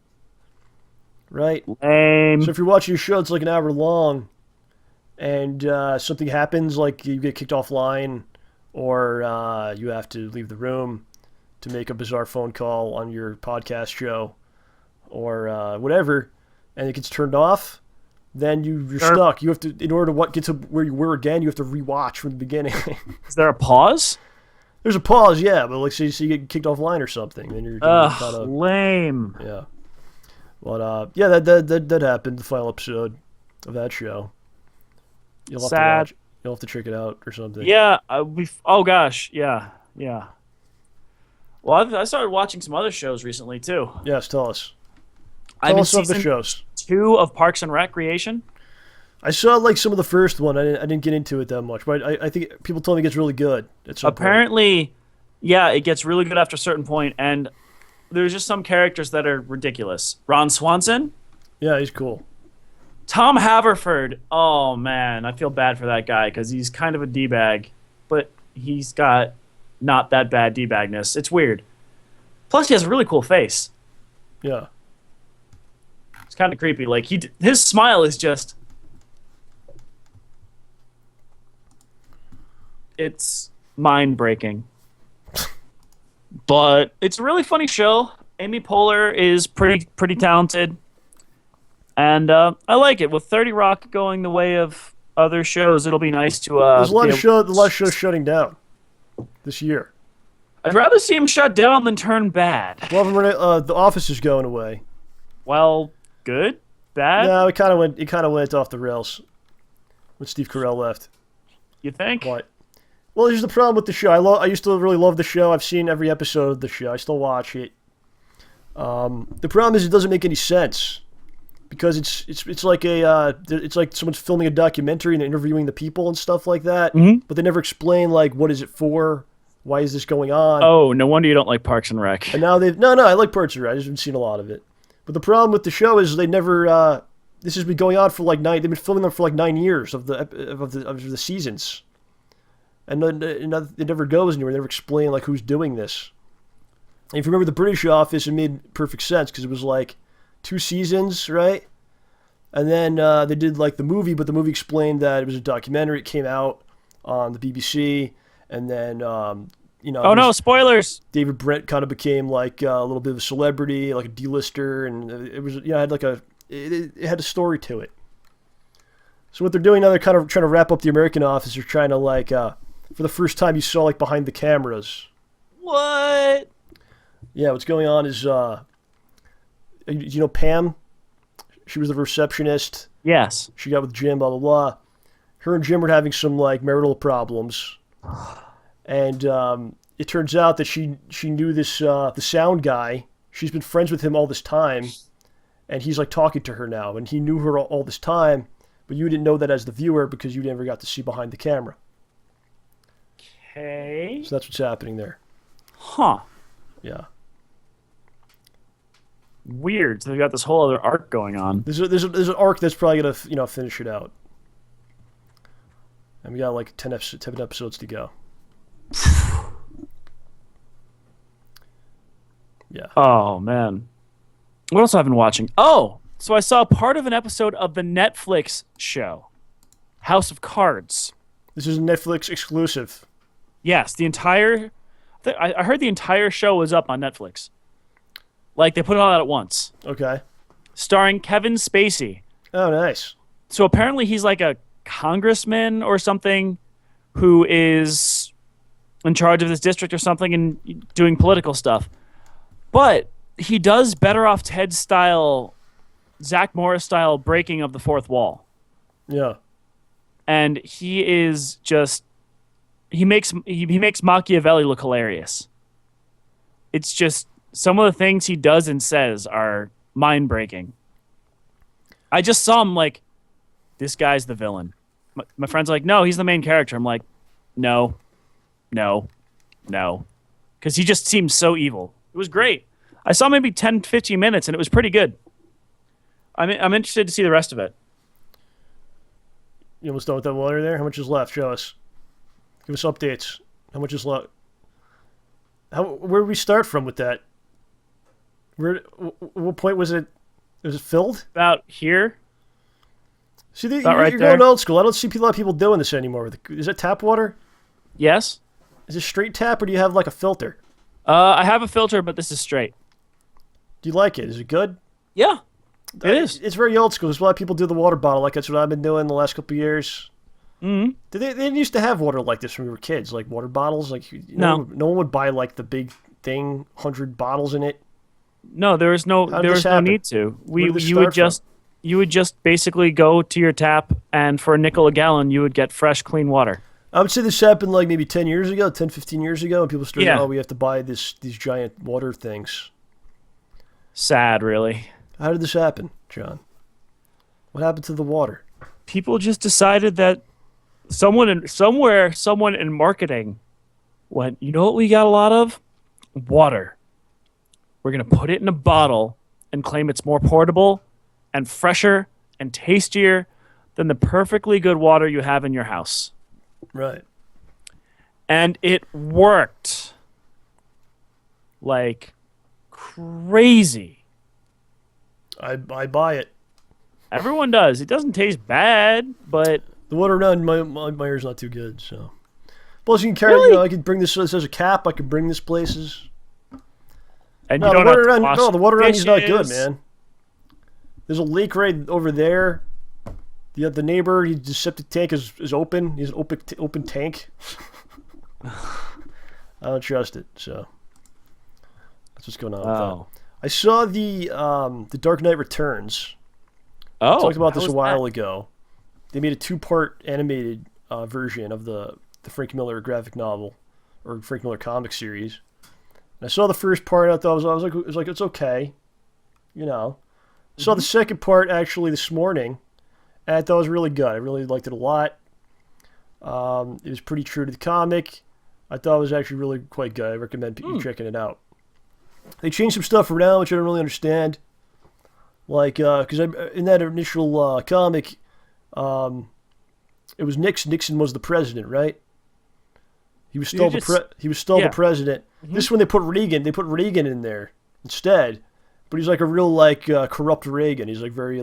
Right? Lame. So if you're watching a show that's like an hour long and something happens, like you get kicked offline or you have to leave the room to make a bizarre phone call on your podcast show or whatever, and it gets turned off, then you're stuck. You have to, in order to get to where you were again, you have to rewatch from the beginning. Is there a pause? There's a pause, yeah, but like say you get kicked offline or something, then you're kind of lame. Yeah, but yeah, that happened. The final episode of that show. You'll have to watch. You'll have to check it out or something. Yeah. Oh gosh. Yeah. Yeah. Well, I started watching some other shows recently too. Yes, tell us. Tell us of the shows. 2 of Parks and Recreation. I saw like some of the first one. I didn't get into it that much, but I think people told me it gets really good at some point. Apparently, yeah, it gets really good after a certain point, and there's just some characters that are ridiculous. Ron Swanson. Yeah, he's cool. Tom Haverford. Oh man, I feel bad for that guy because he's kind of a d-bag, but he's got not that bad d-bagness. It's weird. Plus, he has a really cool face. Yeah. It's kind of creepy. Like his smile is just. It's mind-breaking. But it's a really funny show. Amy Poehler is pretty talented. And I like it. With 30 Rock going the way of other shows, it'll be nice to... There's a lot of shows shutting down this year. I'd rather see him shut down than turn bad. Well, The Office is going away. Well, good? Bad? No, it kind of went off the rails when Steve Carell left. You think? What? Well, here's the problem with the show. I used to really love the show. I've seen every episode of the show. I still watch it. The problem is it doesn't make any sense because it's like it's like someone's filming a documentary and interviewing the people and stuff like that. Mm-hmm. But they never explain like what is it for, why is this going on. Oh, no wonder you don't like Parks and Rec. And now I like Parks and Rec. I just haven't seen a lot of it. But the problem with the show is they never. This has been going on for like 9. They've been filming them for like 9 years of the seasons. And then it never goes anywhere. They never explain like who's doing this. And if you remember the British Office, it made perfect sense because it was like 2 seasons, right? And then they did like the movie, but the movie explained that it was a documentary. It came out on the BBC, and then you know. Oh no, spoilers! David Brent kind of became like a little bit of a celebrity, like a D-lister, and it was, you know, it had a story to it. So what they're doing now, they're kind of trying to wrap up the American office. They're trying to like, for the first time, you saw like behind the cameras. What? Yeah, what's going on is, you know, Pam. She was the receptionist. Yes. She got with Jim. Blah blah blah. Her and Jim were having some like marital problems, and it turns out that she knew this the sound guy. She's been friends with him all this time, and he's like talking to her now, and he knew her all this time, but you didn't know that as the viewer because you never got to see behind the camera. Okay. So that's what's happening there. Huh. Yeah. Weird. So they've got this whole other arc going on. There's an arc that's probably gonna, you know, finish it out. And we got like 10 episodes to go. Yeah. Oh man. What else have I been watching? Oh, so I saw part of an episode of the Netflix show, House of Cards. This is a Netflix exclusive. Yes, the entire. I heard the entire show was up on Netflix. Like they put it all out at once. Okay. Starring Kevin Spacey. Oh, nice. So apparently he's like a congressman or something who is in charge of this district or something and doing political stuff. But he does Better Off Ted style, Zach Morris style breaking of the fourth wall. Yeah. And he is just he makes Machiavelli look hilarious. It's just some of the things he does and says are mind-breaking. I just saw him like, this guy's the villain. My friend's like, no, he's the main character. I'm like, no. Because he just seems so evil. It was great. I saw maybe 10, 15 minutes, and it was pretty good. I'm interested to see the rest of it. You almost done with that water there? How much is left? Show us. Give us updates. How much is left? Where did we start from with that? What point was it? Was it filled? About here. See, you're right going old school. I don't see a lot of people doing this anymore. Is it tap water? Yes. Is it straight tap, or do you have like a filter? I have a filter, but this is straight. Do you like it? Is it good? Yeah, it is. It's very old school. There's a lot of people do the water bottle. Like that's what I've been doing the last couple of years. Mm-hmm. They didn't used to have water like this when we were kids, like water bottles. Like No one would buy like the big thing, 100 bottles in it. No, there was no need to. You would just basically go to your tap, and for a nickel a gallon, you would get fresh, clean water. I would say this happened like maybe 10 years ago, 10, 15 years ago, and people started, we have to buy these giant water things. Sad, really. How did this happen, John? What happened to the water? People just decided that someone in marketing went, you know what we got a lot of? Water. We're going to put it in a bottle and claim it's more portable and fresher and tastier than the perfectly good water you have in your house. Right. And it worked like crazy. I buy it. Everyone does. It doesn't taste bad, but the water around my ear's not too good. So, plus you can carry. Really? You know, I can bring this as a cap. I can bring this places. And no, you don't the water have to wash the water around is not good, dishes. man. There's a leak right over there. The neighbor, the septic tank is open. He's an open tank. I don't trust it. So that's what's going on with that. I saw the Dark Knight Returns. Oh, I talked about this a while that? ago. They made a 2-part animated version of the Frank Miller graphic novel or Frank Miller comic series. And I saw the first part. I thought it was like it's okay, you know. I saw the second part actually this morning, and I thought it was really good. I really liked it a lot. It was pretty true to the comic. I thought it was actually really quite good. I recommend you checking it out. They changed some stuff around, which I don't really understand. Like, because in that initial comic, it was Nixon. Nixon was the president, right? He was still the president. Mm-hmm. This one they put Reagan. They put Reagan in there instead, but he's like a real corrupt Reagan. He's like very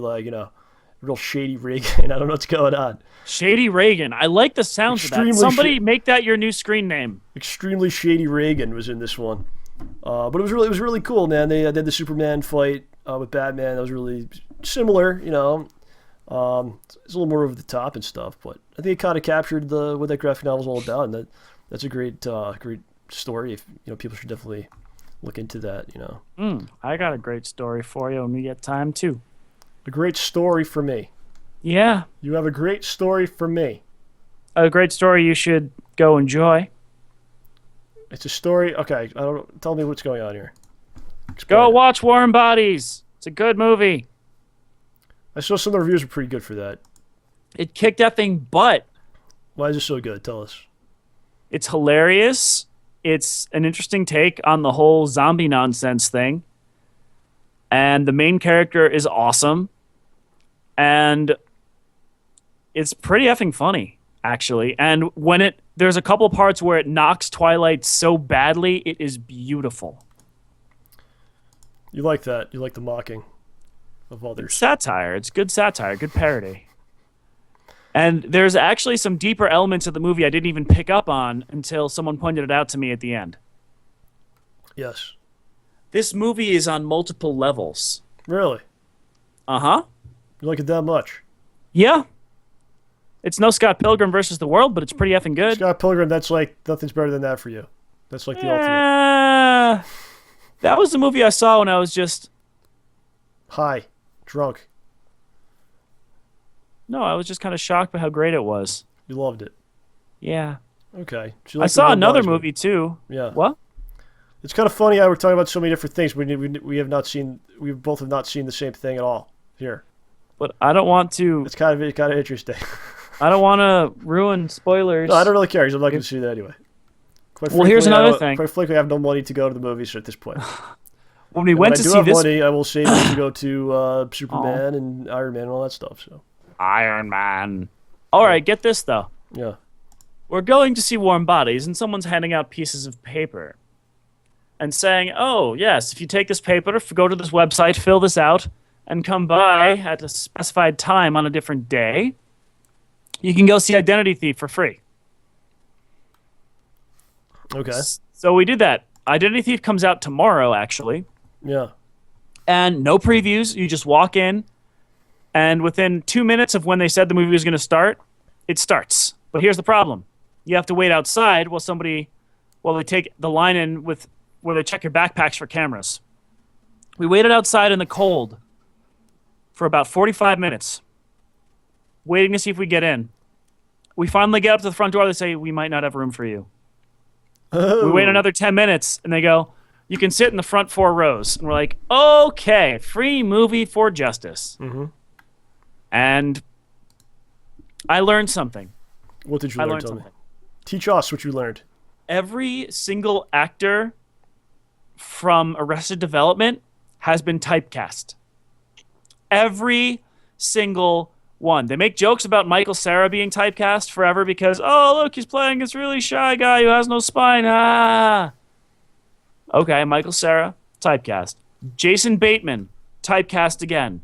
real shady Reagan. I don't know what's going on. Shady Reagan. I like the sounds of that. Somebody make that your new screen name. Extremely shady Reagan was in this one. But it was really cool, man. They did the Superman fight with Batman. That was really similar, you know. It's a little more over the top and stuff, but I think it kind of captured what that graphic novel is all about, and that's a great story. If people should definitely look into that. I got a great story for you when we get time too. A great story for me. Yeah. You have a great story for me. A great story you should go enjoy. It's a story. Okay, tell me what's going on here. Go watch Warm Bodies. It's a good movie. I saw some of the reviews were pretty good for that. It kicked effing butt. Why is it so good? Tell us. It's hilarious. It's an interesting take on the whole zombie nonsense thing. And the main character is awesome. And it's pretty effing funny, actually. And there's a couple parts where it knocks Twilight so badly, it is beautiful. You like that. You like the mocking of others. It's satire. It's good satire, good parody. And there's actually some deeper elements of the movie I didn't even pick up on until someone pointed it out to me at the end. Yes. This movie is on multiple levels. Really? Uh-huh. You like it that much? Yeah. It's no Scott Pilgrim versus the World, but it's pretty effing good. Scott Pilgrim, that's like, nothing's better than that for you. That's like the ultimate. That was the movie I saw when I was just... high. Drunk. No, I was just kind of shocked by how great it was. You loved it. Yeah. Okay. I saw another movie, too. Yeah. What? It's kind of funny how we're talking about so many different things. We both have not seen the same thing at all here. But I don't want to... It's kind of interesting. I don't want to ruin spoilers. No, I don't really care because I'm not going to see that anyway. Well, here's another thing. Quite frankly, I have no money to go to the movies at this point. When we went to see this... When I do have money, I will save it to go to Superman and Iron Man and all that stuff. So. Iron Man. All right, get this, though. Yeah. We're going to see Warm Bodies, and someone's handing out pieces of paper and saying, oh, yes, if you take this paper, go to this website, fill this out, and come by at a specified time on a different day, you can go see Identity Thief for free. Okay. So we did that. Identity Thief comes out tomorrow, actually. Yeah. And no previews. You just walk in, and within 2 minutes of when they said the movie was going to start, it starts. But here's the problem. You have to wait outside while they take the line in where they check your backpacks for cameras. We waited outside in the cold for about 45 minutes, waiting to see if we get in. We finally get up to the front door. They say, we might not have room for you. Oh. We wait another 10 minutes, and they go, you can sit in the front 4 rows. And we're like, okay, free movie for justice. Mm-hmm. And I learned something. What did you learn? Tell me. Teach us what you learned. Every single actor from Arrested Development has been typecast. Every single one. They make jokes about Michael Cera being typecast forever because, oh, look, he's playing this really shy guy who has no spine. Ah. Okay, Michael Cera, typecast. Jason Bateman, typecast again.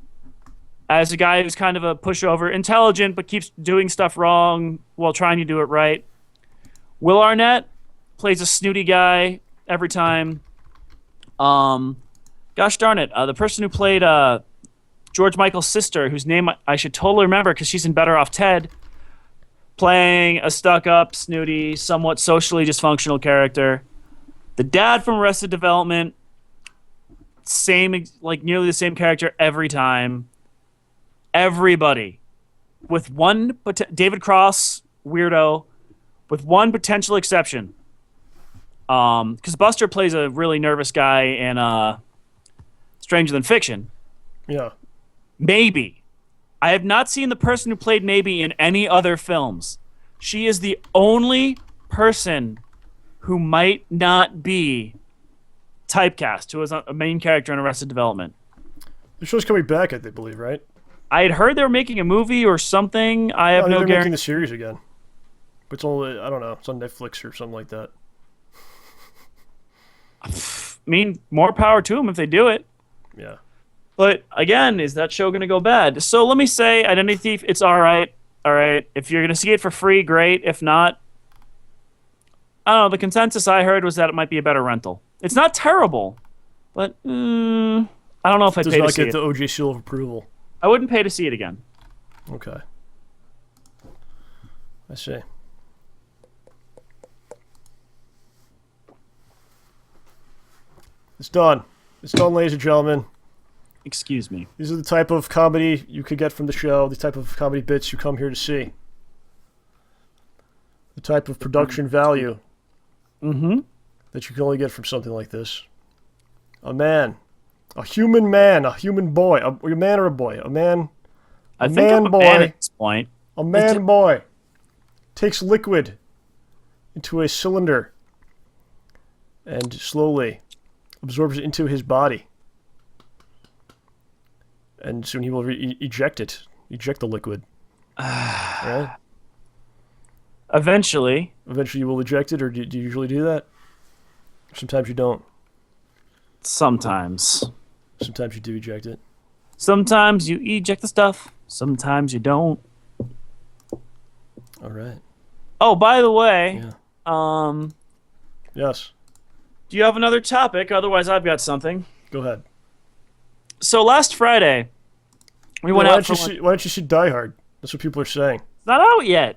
As a guy who's kind of a pushover, intelligent, but keeps doing stuff wrong while trying to do it right. Will Arnett plays a snooty guy every time. Gosh darn it, the person who played George Michael's sister, whose name I should totally remember because she's in Better Off Ted, playing a stuck-up, snooty, somewhat socially dysfunctional character. The dad from Arrested Development, nearly the same character every time. Everybody, with one David Cross, weirdo, with one potential exception. Because Buster plays a really nervous guy in Stranger Than Fiction. Yeah. Maybe. I have not seen the person who played Maybe in any other films. She is the only person who might not be typecast, who is a main character in Arrested Development. The show's coming back, I believe, right? I had heard they were making a movie or something. I have no they're guarantee. making the series again. But it's only, I don't know, it's on Netflix or something like that. I mean, more power to them if they do it. Yeah. But again, is that show going to go bad? So let me say, Identity Thief, it's all right. All right. If you're going to see it for free, great. If not, I don't know. The consensus I heard was that it might be a better rental. It's not terrible, but I don't know if I'd Does pay to not see get it. the OJ seal of approval. I wouldn't pay to see it again. Okay. I see. It's done. It's done, ladies and gentlemen. Excuse me. These are the type of comedy you could get from the show, the type of comedy bits you come here to see. The type of production value that you can only get from something like this. A man. A human boy. A man or a boy? A man. I A think man I'm a boy. man at this point. A man boy takes liquid into a cylinder and slowly absorbs it into his body. And soon he will eject it. Eject the liquid. Right? Eventually. Eventually you will eject it, or do you usually do that? Sometimes you don't. Sometimes. Sometimes you do eject it. Sometimes you eject the stuff. Sometimes you don't. All right. Oh, by the way, Yes. do you have another topic? Otherwise, I've got something. Go ahead. So last Friday, we went why out don't for you why don't you see Die Hard? That's what people are saying. It's not out yet.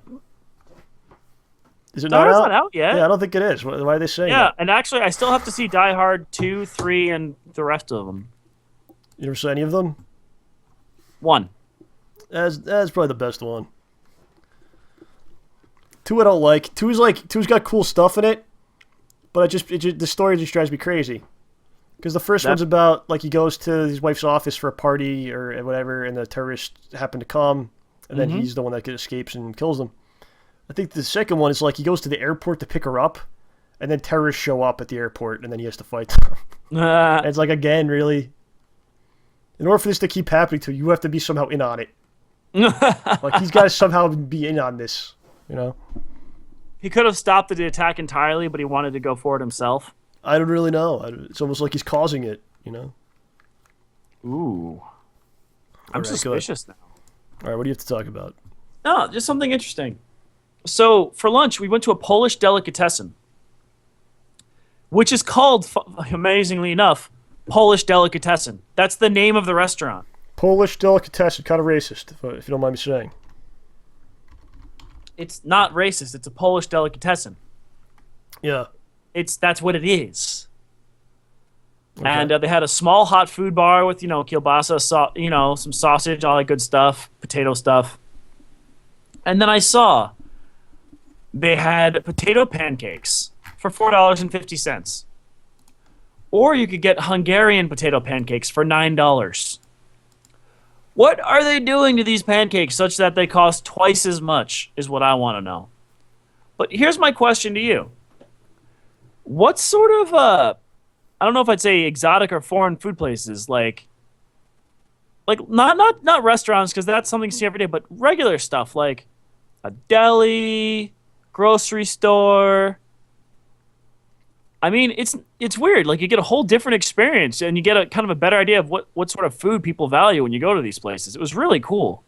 Is it Die not Hard's out? not out yet. Yeah, I don't think it is. Why are they saying Yeah, that? and actually, I still have to see Die Hard 2, 3, and the rest of them. You never saw any of them? 1. That's probably the best one. 2 I don't like. 2's got cool stuff in it, but the story just drives me crazy. Because the first one's about, like, he goes to his wife's office for a party or whatever, and the terrorists happen to come, and then he's the one that escapes and kills them. I think the second one is, like, he goes to the airport to pick her up, and then terrorists show up at the airport, and then he has to fight them. And it's like, again, really? In order for this to keep happening to you, you have to be somehow in on it. Like, he's got to somehow be in on this, you know? He could have stopped the attack entirely, but he wanted to go for it himself. I don't really know. It's almost like he's causing it, you know? Ooh. I'm All right, suspicious now. All right, what do you have to talk about? No, just something interesting. So, for lunch, we went to a Polish delicatessen, which is called, amazingly enough, Polish Delicatessen. That's the name of the restaurant. Polish delicatessen, kind of racist, if you don't mind me saying. It's not racist. It's a Polish delicatessen. Yeah. That's what it is. Okay. And they had a small hot food bar with, kielbasa, some sausage, all that good stuff, potato stuff. And then I saw they had potato pancakes for $4.50. Or you could get Hungarian potato pancakes for $9. What are they doing to these pancakes such that they cost twice as much, is what I want to know. But here's my question to you. What sort of, I don't know if I'd say exotic or foreign food places, like not restaurants, because that's something you see every day, but regular stuff, like a deli, grocery store. I mean, it's weird. Like, you get a whole different experience, and you get a kind of a better idea of what sort of food people value when you go to these places. It was really cool.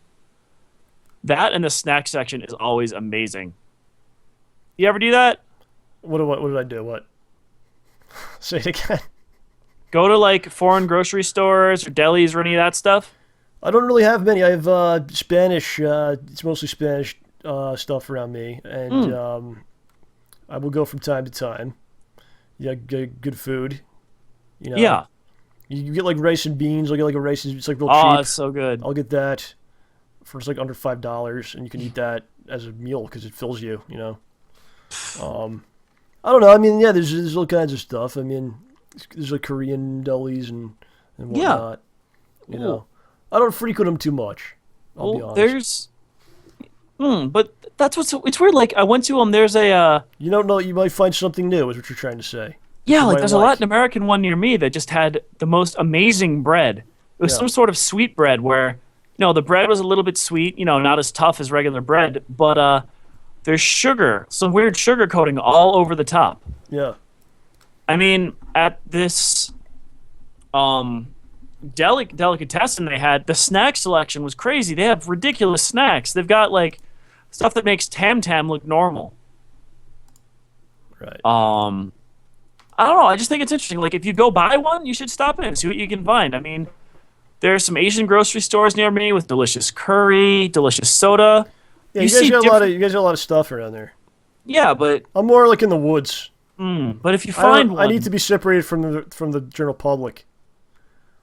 That and the snack section is always amazing. You ever do that? What did I do? What? Say it again. Go to, like, foreign grocery stores or delis or any of that stuff? I don't really have many. I have Spanish. It's mostly Spanish stuff around me, and I will go from time to time. Yeah, good food. You know. Yeah. You get like rice and beans. I'll get like a rice. It's like real Oh, cheap. it's so good. I'll get that for it's like under $5, and you can eat that as a meal because it fills you. You know. I don't know. I mean, yeah, there's all kinds of stuff. I mean, there's like Korean delis and whatnot. You know, I don't frequent them too much. I'll be honest. But that's it's weird. Like, I went to them. There's a. You don't know. You might find something new. Is what you're trying to say. Yeah, like might there's a Latin American one near me that just had the most amazing bread. It was some sort of sweet bread where, the bread was a little bit sweet. Not as tough as regular bread, but there's sugar, some weird sugar coating all over the top. Yeah. I mean, at this delicatessen they had, the snack selection was crazy. They have ridiculous snacks. They've got like stuff that makes Tam Tam look normal. Right. I don't know. I just think it's interesting. Like, if you go buy one, you should stop in and see what you can find. I mean, there are some Asian grocery stores near me with delicious curry, delicious soda. Yeah, you guys got a lot of stuff around there. Yeah, but I'm more like in the woods. but if you find one, I need to be separated from the general public.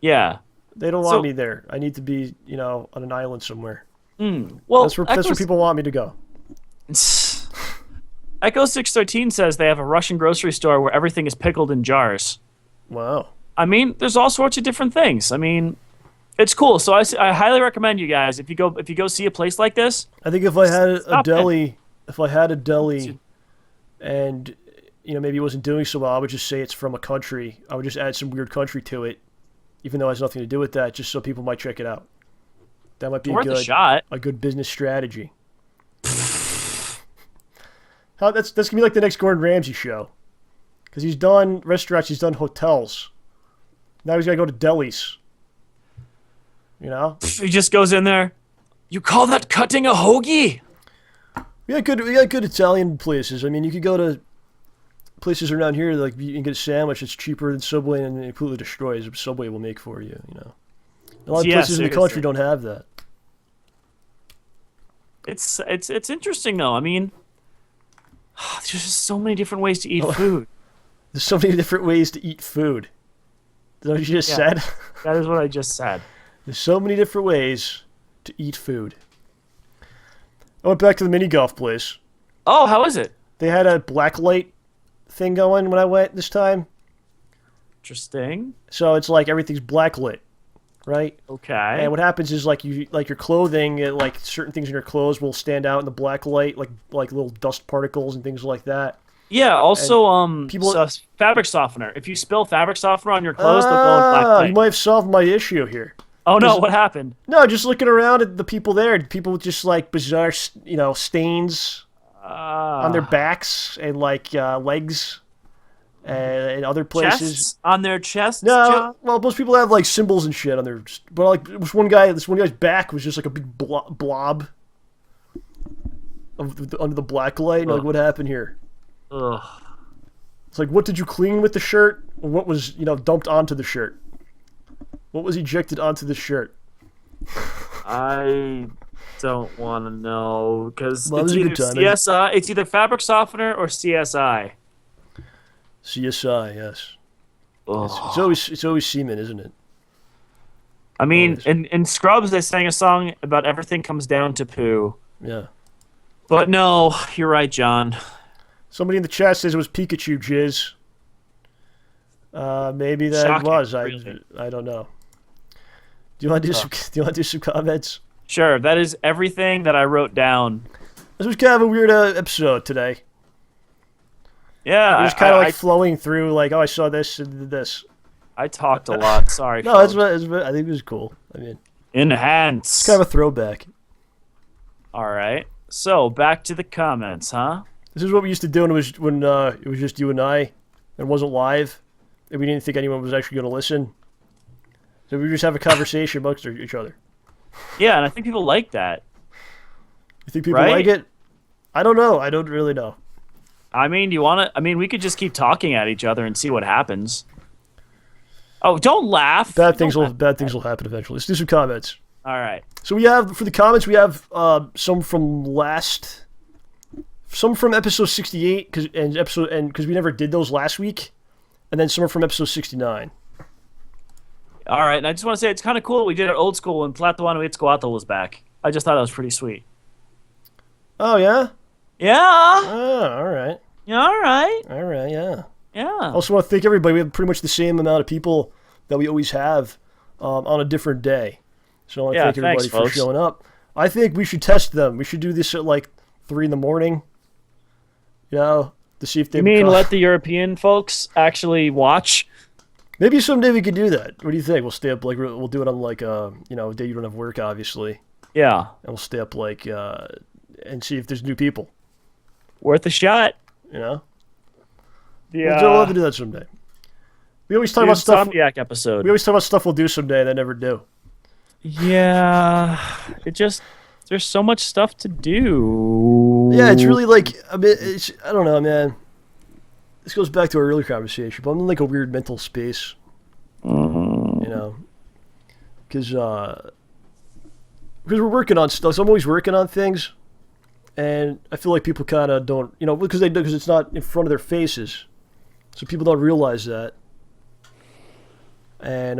Yeah. They don't want me there. I need to be, on an island somewhere. Well, that's where people want me to go. Echo 613 says they have a Russian grocery store where everything is pickled in jars. Wow. I mean, there's all sorts of different things. I mean, it's cool. So I highly recommend you guys, if you go see a place like this. I think if I had a deli, and maybe it wasn't doing so well, I would just say it's from a country. I would just add some weird country to it, even though it has nothing to do with that, just so people might check it out. That might be a good business strategy. That's gonna be like the next Gordon Ramsay show, because he's done restaurants, he's done hotels. Now he's gotta go to delis. He just goes in there. You call that cutting a hoagie? We got good Italian places. I mean, you could go to places around here, like you can get a sandwich that's cheaper than Subway and completely destroys what Subway will make for you. A lot of places in the country don't have that. It's interesting though. I mean, there's just so many different ways to eat food. There's so many different ways to eat food. Is that what you just said? That is what I just said. There's so many different ways to eat food. I went back to the mini golf place. Oh, how is it? They had a black light thing going when I went this time. Interesting. So it's like everything's black lit, right? Okay. And what happens is like your clothing, like certain things in your clothes will stand out in the black light, like little dust particles and things like that. Yeah. Also, fabric softener. If you spill fabric softener on your clothes, they'll go in black light. You might have solved my issue here. Oh no! What happened? No, just looking around at the people there. People with just like bizarre, stains on their backs and like legs and other places. Chests? On their chests? No, John? well, most people have like symbols and shit on their. But like this one guy's back was just like a big blob under the black light. And like, what happened here? Ugh. It's like, what did you clean with the shirt? Or what was dumped onto the shirt? What was ejected onto the shirt? I don't want to know, because it's either CSI. It's either fabric softener or CSI. CSI, yes. It's always semen, isn't it? I mean, in Scrubs, they sang a song about everything comes down to poo. Yeah. But no, you're right, John. Somebody in the chat says it was Pikachu jizz. Maybe that Shocking, was. really. I don't know. Do you want to do some comments? Sure. That is everything that I wrote down. This was kind of a weird episode today. Yeah, it was kind of like flowing through, like, oh, I saw this and did this. I talked a lot. Sorry. No, I think it was cool. I mean, enhance. It's kind of a throwback. All right. So back to the comments, huh? This is what we used to do when it was just you and I, and it wasn't live, and we didn't think anyone was actually going to listen. So we just have a conversation amongst each other. Yeah, and I think people like that. You think people like it? I don't know. I don't really know. I mean, we could just keep talking at each other and see what happens. Oh, don't laugh. Bad things will happen eventually. Let's do some comments. All right. So for the comments, we have some from episode 68 because we never did those last week, and then some are from episode 69. All right, and I just want to say it's kind of cool we did it old school when Tlatuano Itzcoatl was back. I just thought that was pretty sweet. Oh, yeah? Yeah. Oh, all right. Yeah, all right. All right, yeah. Yeah. I also want to thank everybody. We have pretty much the same amount of people that we always have on a different day. So I want to thank everybody for showing up. I think we should test them. We should do this at like 3 a.m, to see if they... You mean let the European folks actually watch? Maybe someday we could do that. What do you think? We'll stay up, like, we'll do it on, like, a day you don't have work, obviously. Yeah. And we'll stay up, like, and see if there's new people. Worth a shot. Yeah. Yeah. We'll have to do that someday. We always talk The about stuff. Insomniac episode. We always talk about stuff we'll do someday that never do. Yeah, there's so much stuff to do. Yeah, it's really like, I mean, I don't know, man. This goes back to our earlier conversation, but I'm in like a weird mental space. You know, because we're working on stuff. So I'm always working on things, and I feel like people kind of don't, you know, because it's not in front of their faces, so people don't realize that. And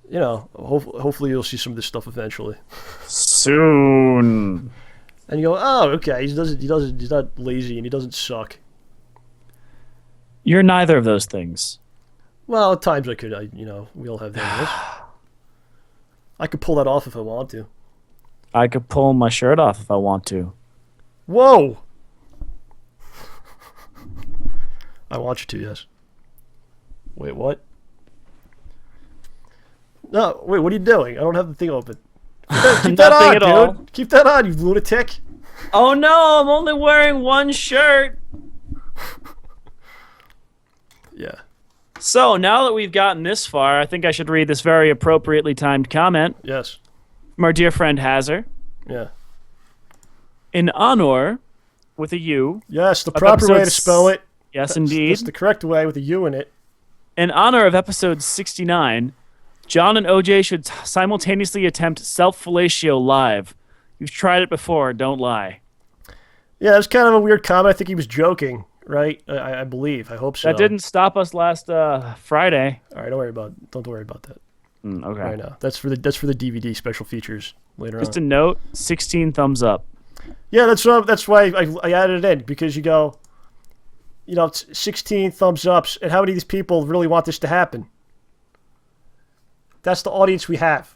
you know, hopefully you'll see some of this stuff eventually. Soon. And you go, oh, okay, he's not lazy and he doesn't suck. You're neither of those things. Well, at times you know, we all have that. I could pull that off if I want to. I could pull my shirt off if I want to. Whoa! I want you to, yes. Wait, what? No, wait, what are you doing? I don't have the thing open. Keep that on, dude. All. Keep that on, you lunatic. Oh no, I'm only wearing one shirt. Yeah. So now that we've gotten this far, I think I should read this very appropriately timed comment Yes. from our dear friend Hazard. Yeah. In honor, with a U. Yes, the proper way to spell it. Yes, indeed. That's the correct way with a U in it. In honor of episode 69, John and OJ should simultaneously attempt self-fellatio live. You've tried it before, don't lie. Yeah, that's kind of a weird comment. I think he was joking, right? I believe. I hope so. That didn't stop us last Friday. All right, don't worry about that. Okay. Right now. That's for the DVD special features later on. Just a note, 16 thumbs up. Yeah, that's why I added it in, because you go, you know, it's 16 thumbs ups, and how many of these people really want this to happen? That's the audience we have.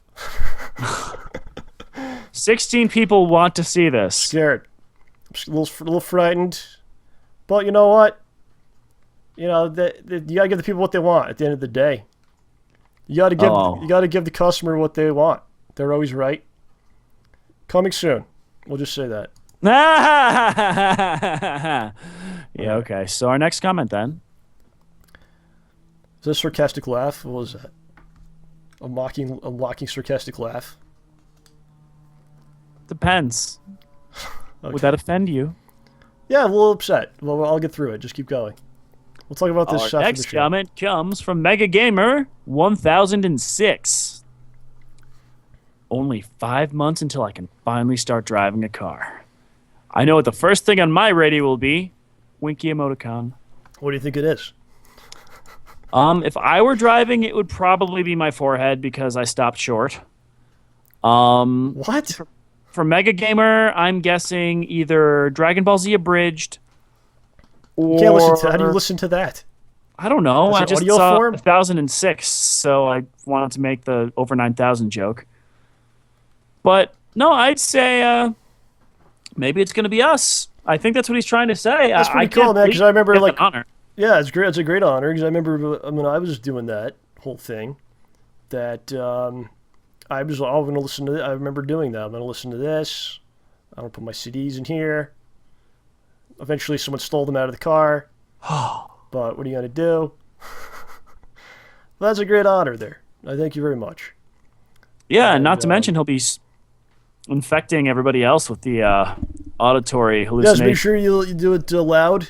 16 people want to see this. Scared. I'm a little frightened. But you know what? You know, you gotta give the people what they want at the end of the day. You gotta give the customer what they want. They're always right. Coming soon. We'll just say that. Yeah, okay. So our next comment then. Is that a sarcastic laugh? What was that? A mocking sarcastic laugh? Depends. Okay. Would that offend you? Yeah, I'm a little upset. Well, I'll get through it. Just keep going. We'll talk about this Our after next the show. comment comes from Mega Gamer 1006. Only 5 months until I can finally start driving a car. I know what the first thing on my radio will be. Winky emoticon. What do you think it is? If I were driving, it would probably be my forehead because I stopped short. What? For Mega Gamer, I'm guessing either Dragon Ball Z Abridged or... You can't listen to. How do you listen to that? I don't know. Is it I just audio saw form? 1006, so I wanted to make the over 9,000 joke. But no, I'd say maybe it's going to be us. I think that's what he's trying to say. That's pretty I cool, man, because I remember, it's an like... honor. Yeah, it's great. It's a great honor, because I remember when I was doing that whole thing, that I was all going to listen to it. I remember doing that. I'm going to listen to this. I'm going to put my CDs in here. Eventually, someone stole them out of the car. But what are you going to do? That's a great honor there. I thank you very much. Yeah, and And, not to mention he'll be infecting everybody else with the auditory Yes, hallucination. make sure you do it loud.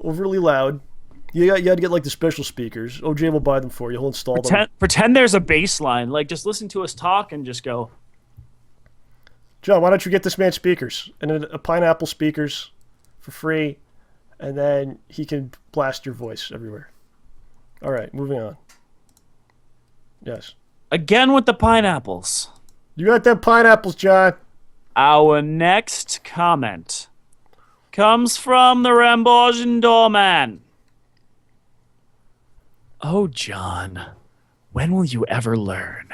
Overly loud. You got to get like the special speakers. OJ will buy them for you. He'll install them. Pretend there's a bass line. Like, just listen to us talk and just go... John, why don't you get this man speakers and a pineapple speakers for free, and then he can blast your voice everywhere. All right, moving on. Yes. Again with the pineapples. You got them pineapples, John. Our next comment comes from the Rambosian doorman. Oh, John, when will you ever learn?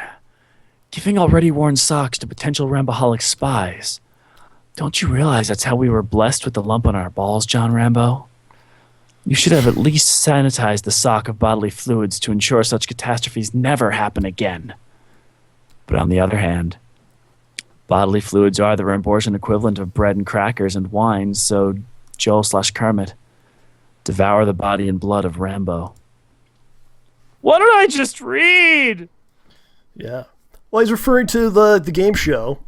Giving already worn socks to potential Ramboholic spies. Don't you realize that's how we were blessed with the lump on our balls, John Rambo? You should have at least sanitized the sock of bodily fluids to ensure such catastrophes never happen again. But on the other hand, bodily fluids are the Ramborsian equivalent of bread and crackers and wine, so Joel/Kermit, Devour the body and blood of Rambo. What did I just read? Yeah. Well, he's referring to the game show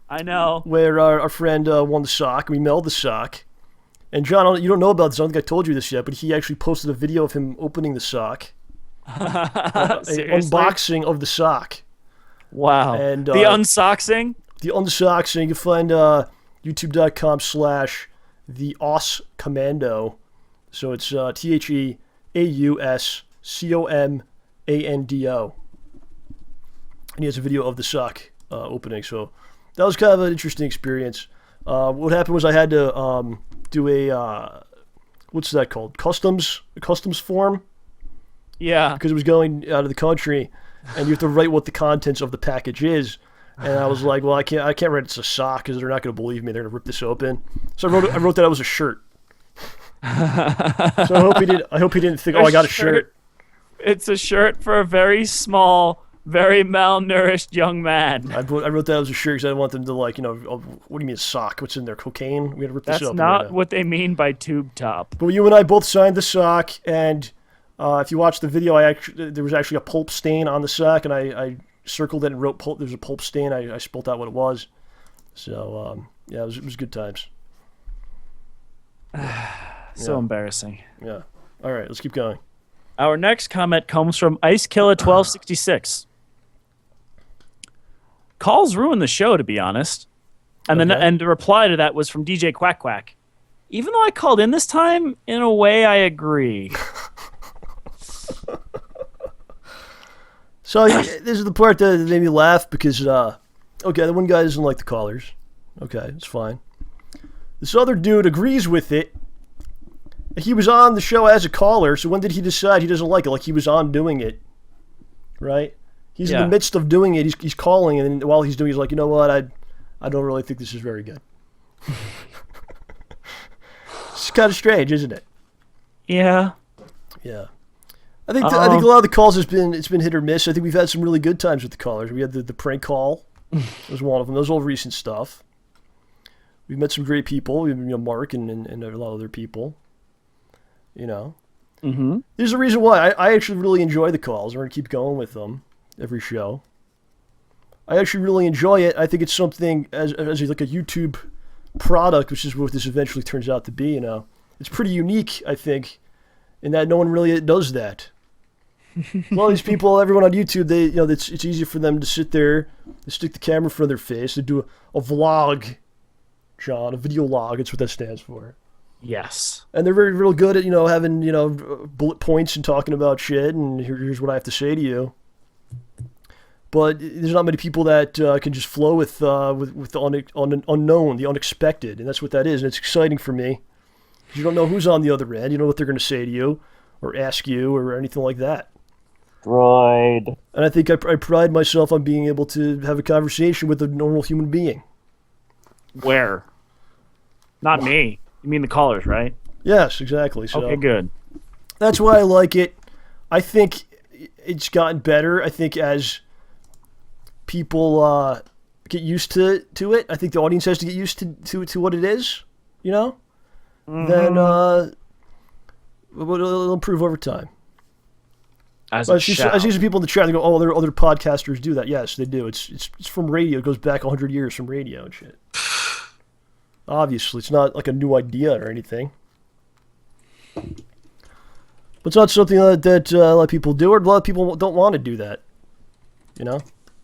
I know. where our friend won the sock. We mailed the sock. And John, you don't know about this. I don't think I told you this yet, but he actually posted a video of him opening the sock. An Seriously? unboxing of the sock. Wow. And, the unsoxing? The unsoxing, you can find youtube.com/theauscommando. So it's TheAuscommando. And he has a video of the sock opening. So that was kind of an interesting experience. What happened was I had to do a, what's that called? Customs form? Yeah. Because it was going out of the country, and you have to write what the contents of the package is. And I was like, well, I can't write it's a sock because they're not going to believe me. They're going to rip this open. So I wrote that it was a shirt. So I hope he didn't think, I got a shirt. It's a shirt for a very small, very malnourished young man. I wrote that it was a shirt because I didn't want them to what do you mean a sock? What's in there? Cocaine? We had to rip this That's up. not what they mean by tube top. But you and I both signed the sock, and if you watch the video, there was actually a pulp stain on the sock, and I circled it and wrote pulp. There's a pulp stain. I spelled out what it was. So yeah, it was good times. So embarrassing. Yeah. All right, let's keep going. Our next comment comes from IceKiller1266. Calls ruined the show, to be honest. And then the reply to that was from DJ Quack Quack. Even though I called in this time, in a way, I agree. So this is the part that made me laugh because, the one guy doesn't like the callers. Okay, it's fine. This other dude agrees with it. He was on the show as a caller, so when did he decide he doesn't like it? Like he was on doing it, right? He's in the midst of doing it. He's calling, and while he's doing it, he's like, you know what? I don't really think this is very good. It's kind of strange, isn't it? Yeah. Yeah. I think a lot of the calls it's been hit or miss. I think we've had some really good times with the callers. We had the prank call. Was one of them. Those are all recent stuff. We've met some great people. We've Mark and a lot of other people. Mm-hmm. There's a reason why I actually really enjoy the calls. We're gonna keep going with them every show. I actually really enjoy it. I think it's something as like a YouTube product, which is what this eventually turns out to be. It's pretty unique. I think, in that no one really does that. Well, these people, everyone on YouTube, it's easy for them to sit there, they stick the camera in front of their face, they do a vlog, John, a video log. That's what that stands for. Yes. And they're very, real good at, having, bullet points and talking about shit, and here's what I have to say to you. But there's not many people that can just flow with the unknown, the unexpected, and that's what that is. And it's exciting for me. You don't know who's on the other end. You don't know what they're going to say to you, or ask you, or anything like that. Droid. And I think I pride myself on being able to have a conversation with a normal human being. Where? Not me. You mean the callers, right? Yes, exactly. So okay, good. That's why I like it. I think it's gotten better. I think as people get used to it, I think the audience has to get used to what it is, Mm-hmm. Then it'll improve over time. I see some people in the chat, they go, oh, there are other podcasters do that. Yes, they do. It's from radio. It goes back 100 years from radio and shit. Obviously, it's not like a new idea or anything. But it's not something that a lot of people do, or a lot of people don't want to do that.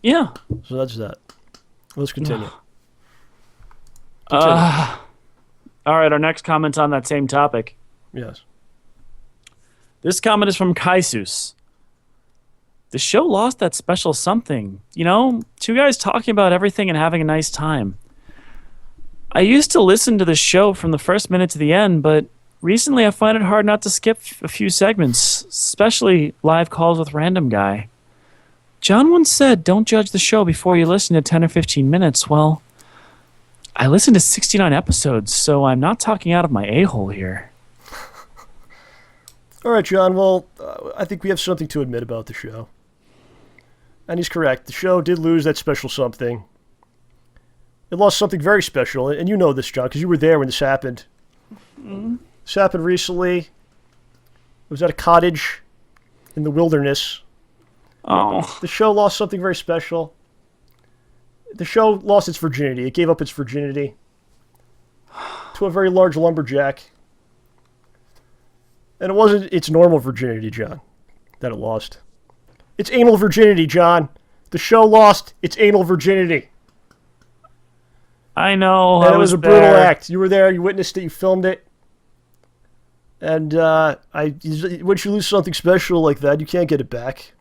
Yeah. So that's that. Let's continue. All right, our next comment's on that same topic. Yes. This comment is from Kaisus. The show lost that special something. Two guys talking about everything and having a nice time. I used to listen to the show from the first minute to the end, but recently I find it hard not to skip a few segments, especially live calls with Random Guy. John once said, don't judge the show before you listen to 10 or 15 minutes. Well, I listened to 69 episodes, so I'm not talking out of my a-hole here. All right, John. Well, I think we have something to admit about the show. And he's correct. The show did lose that special something. It lost something very special. And you know this, John, because you were there when this happened. Mm-hmm. This happened recently. was at a cottage in the wilderness. Oh. The show lost something very special. The show lost its virginity. It gave up its virginity to a very large lumberjack. And it wasn't its normal virginity, John, that it lost. It's anal virginity, John. The show lost its anal virginity. I know. And I it was a there. brutal act. You were there. You witnessed it. You filmed it. And once you lose something special like that, you can't get it back.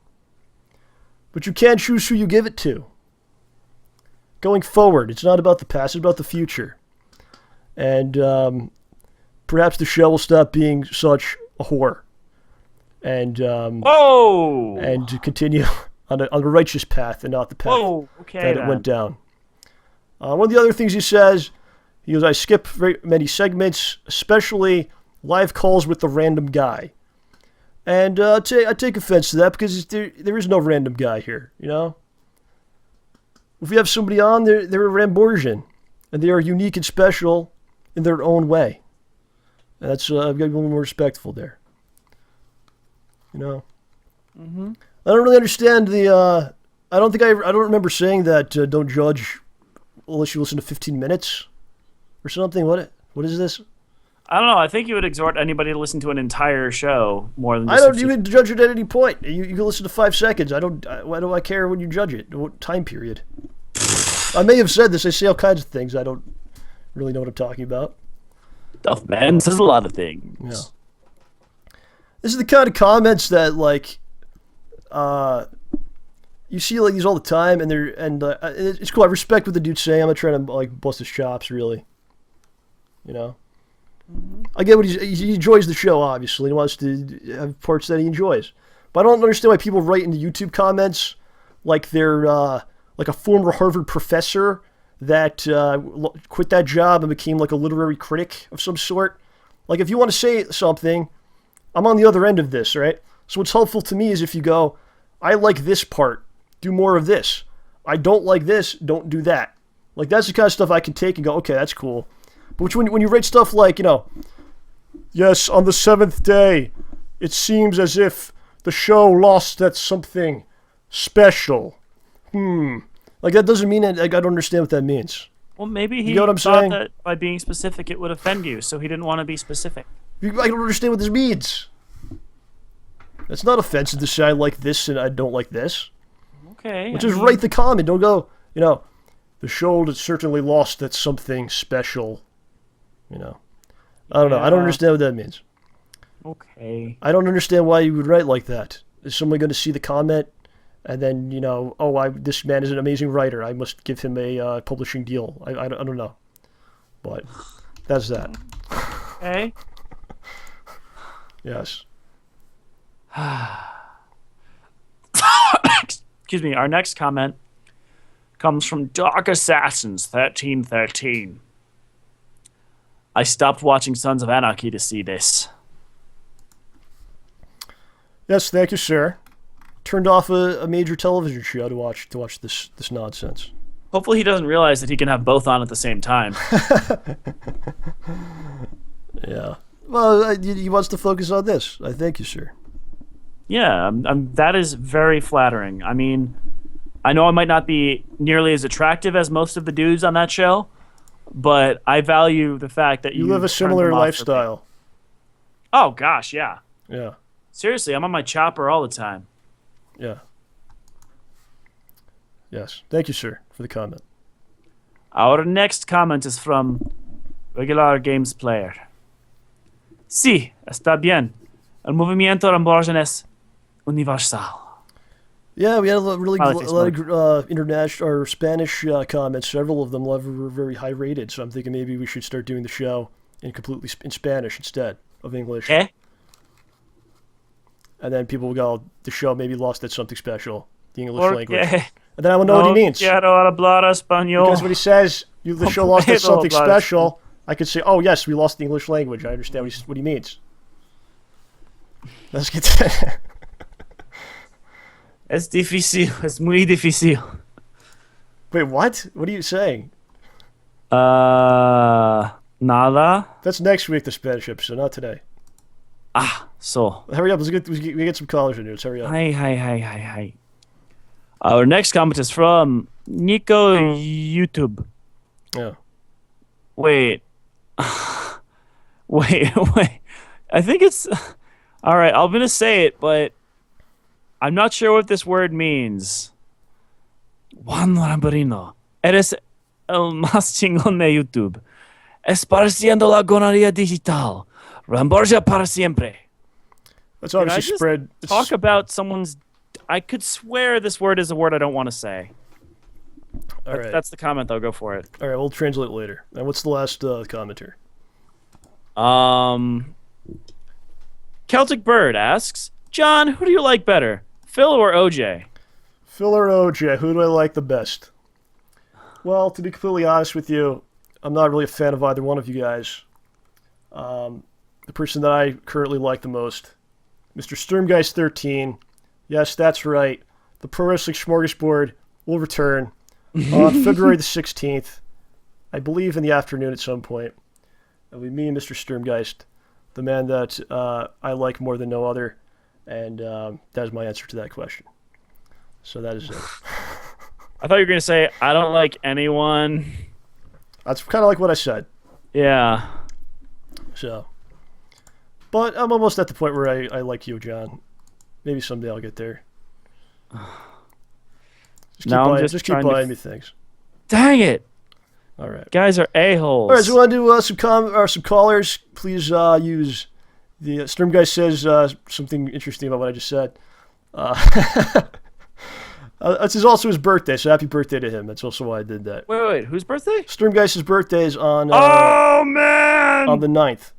But you can choose who you give it to. Going forward, it's not about the past, it's about the future. And perhaps the show will stop being such a whore. And Whoa! and to continue on a righteous path and not the path that it went down. One of the other things he says, he goes, I skip very many segments, especially live calls with the random guy. And I take offense to that because there is no random guy here, you know? If we have somebody on, they're a Ramborgian, and they are unique and special in their own way. And that's I've got to be a little more respectful there. You know? Mm-hmm. I don't really understand the, I don't remember saying that don't judge unless you listen to 15 minutes or something. What is this? I don't know. I think you would exhort anybody to listen to an entire show more than just I don't even judge it at any point. You can listen to 5 seconds. Why do I care when you judge it? What time period? I may have said this. I say all kinds of things. I don't really know what I'm talking about. Stuff, man. Says a lot of things. Yeah. This is the kind of comments that, like, you see like these all the time, and it's cool. I respect what the dude's saying. I'm not trying to like bust his chops, really. You know. I get what he enjoys the show, obviously. He wants to have parts that he enjoys. But I don't understand why people write in the YouTube comments like they're like a former Harvard professor that quit that job and became like a literary critic of some sort. Like if you want to say something, I'm on the other end of this, right? So what's helpful to me is if you go, I like this part, do more of this. I don't like this, don't do that. Like that's the kind of stuff I can take and go, okay, that's cool. But when you write stuff like, you know, yes, on the 7th day, it seems as if the show lost that something special. Like, that doesn't mean it. Like, I don't understand what that means. Well, maybe he You know what I'm thought saying? that by being specific it would offend you, so he didn't want to be specific. I don't understand what this means. It's not offensive to say I like this and I don't like this. Okay. Which is write the comment. Don't go, you know, the show that certainly lost that something special. You know, I don't know. I don't understand what that means. Okay. I don't understand why you would write like that. Is someone going to see the comment and then, you know, this man is an amazing writer. I must give him a publishing deal. I don't know. But that's that. Okay. Yes. Excuse me. Our next comment comes from Dark Assassins 1313. I stopped watching Sons of Anarchy to see this. Yes, thank you, sir. Turned off a major television show to watch this nonsense. Hopefully he doesn't realize that he can have both on at the same time. Yeah. Well, he wants to focus on this. I thank you, sir. Yeah, that is very flattering. I mean, I know I might not be nearly as attractive as most of the dudes on that show, but I value the fact that you live a turned similar them off for me. lifestyle. Oh, gosh, yeah. Yeah. Seriously, I'm on my chopper all the time. Yeah. Yes. Thank you, sir, for the comment. Our next comment is from Regular Games Player. Sí, está bien. El movimiento Ramborgian es universal. Yeah, we had a lot Politics of international or Spanish comments. Several of them were very high rated. So I'm thinking maybe we should start doing the show in Spanish instead of English. Eh? And then people will go, the show maybe lost that something special, the English language. Porque And then I will know what he means. quiero hablar español. Because when he says the show lost that something Completo, special, I could say, oh yes, we lost the English language. I understand what he means. Let's get to that. Es difícil. Es muy difícil. Wait, what? What are you saying? Nada. That's next week, the Spanish episode, not today. Ah. So, Hurry up. We get some callers in here. Let's hurry up. hi. Our next comment is from Nico YouTube. Yeah. Wait. wait. I think it's... All right, I'm going to say it, but I'm not sure what this word means. Juan Lamborino. Eres el más chingón de YouTube. Esparciendo la gonorrea digital. Ramborja para siempre. Let's Can I obviously just spread. talk about someone's... I could swear this word is a word I don't want to say. All right. That's the comment, though. Go for it. All right, we'll translate later. And what's the last commenter? Celtic Bird asks, John, who do you like better, Phil or OJ? Phil or OJ, who do I like the best? Well, to be completely honest with you, I'm not really a fan of either one of you guys. The person that I currently like the most, Mr. Sturmgeist13. Yes, that's right. The Pro Wrestling Smorgasbord will return on February the 16th. I believe in the afternoon at some point. It'll be me and Mr. Sturmgeist, the man that I like more than no other. And that is my answer to that question. So that is it. I thought you were going to say, I don't like anyone. That's kind of like what I said. Yeah. So, but I'm almost at the point where I like you, John. Maybe someday I'll get there. Just keep buying me things. Dang it. All right. Guys are a-holes. All right, so we want to do some callers. Please use the Sturmgeist says something interesting about what I just said. This is also his birthday, so happy birthday to him. That's also why I did that. Wait. Whose birthday? Sturmgeist's birthday is on Oh, man! on the 9th.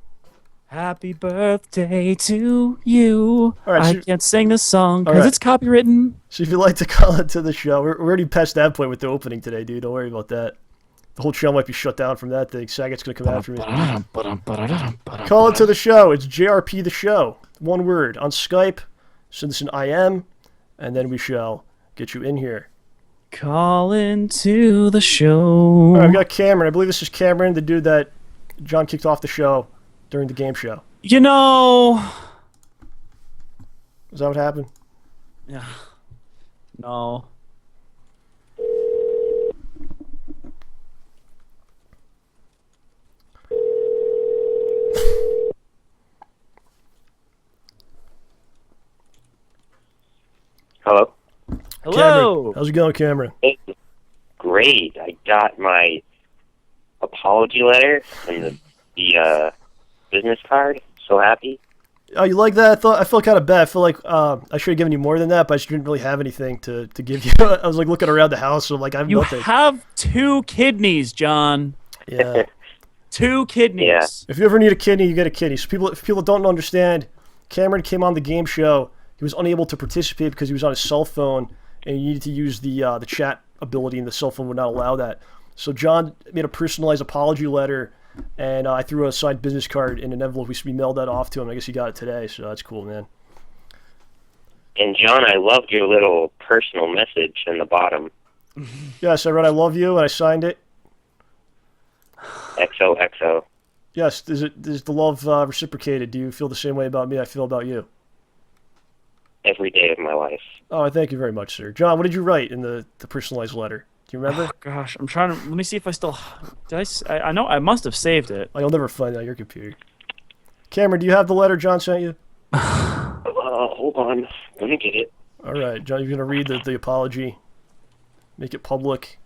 Happy birthday to you. All right, I can't sing this song all because right. it's copywritten. So if you'd like to call into the show, we're already past that point with the opening today, dude. Don't worry about that. The whole show might be shut down from that thing. Saget's going to come after me. Call into the show. It's JRP the show. One word. On Skype, send us an IM, and then we shall get you in here. Call into the show. All right, we got Cameron. I believe this is Cameron, the dude that John kicked off the show during the game show. You know... Is that what happened? Yeah. No. Hello? Hello. Cameron. How's it going, Cameron? Hey, great. I got my apology letter and the business card. So happy. Oh, you like that? I felt kind of bad. I feel like I should have given you more than that, but I just didn't really have anything to give you. I was like looking around the house, so I'm like, I have You nothing. have 2 kidneys, John. Yeah. 2 kidneys. Yeah. If you ever need a kidney, you get a kidney. So if people don't understand, Cameron came on the game show. He was unable to participate because he was on his cell phone, and he needed to use the chat ability, and the cell phone would not allow that. So John made a personalized apology letter, and I threw a signed business card in an envelope. We mailed that off to him. I guess he got it today, so that's cool, man. And John, I loved your little personal message in the bottom. Yes, I read I love you, and I signed it. XOXO. Yes, is the love reciprocated? Do you feel the same way about me I feel about you? Every day of my life. Oh, thank you very much, sir. John, what did you write in the personalized letter? Do you remember? Oh, gosh, I'm trying to... Let me see if I still... I know I must have saved it. Oh, you'll never find it on your computer. Cameron, do you have the letter John sent you? Hold on. Let me get it. All right, John, you're going to read the apology. Make it public.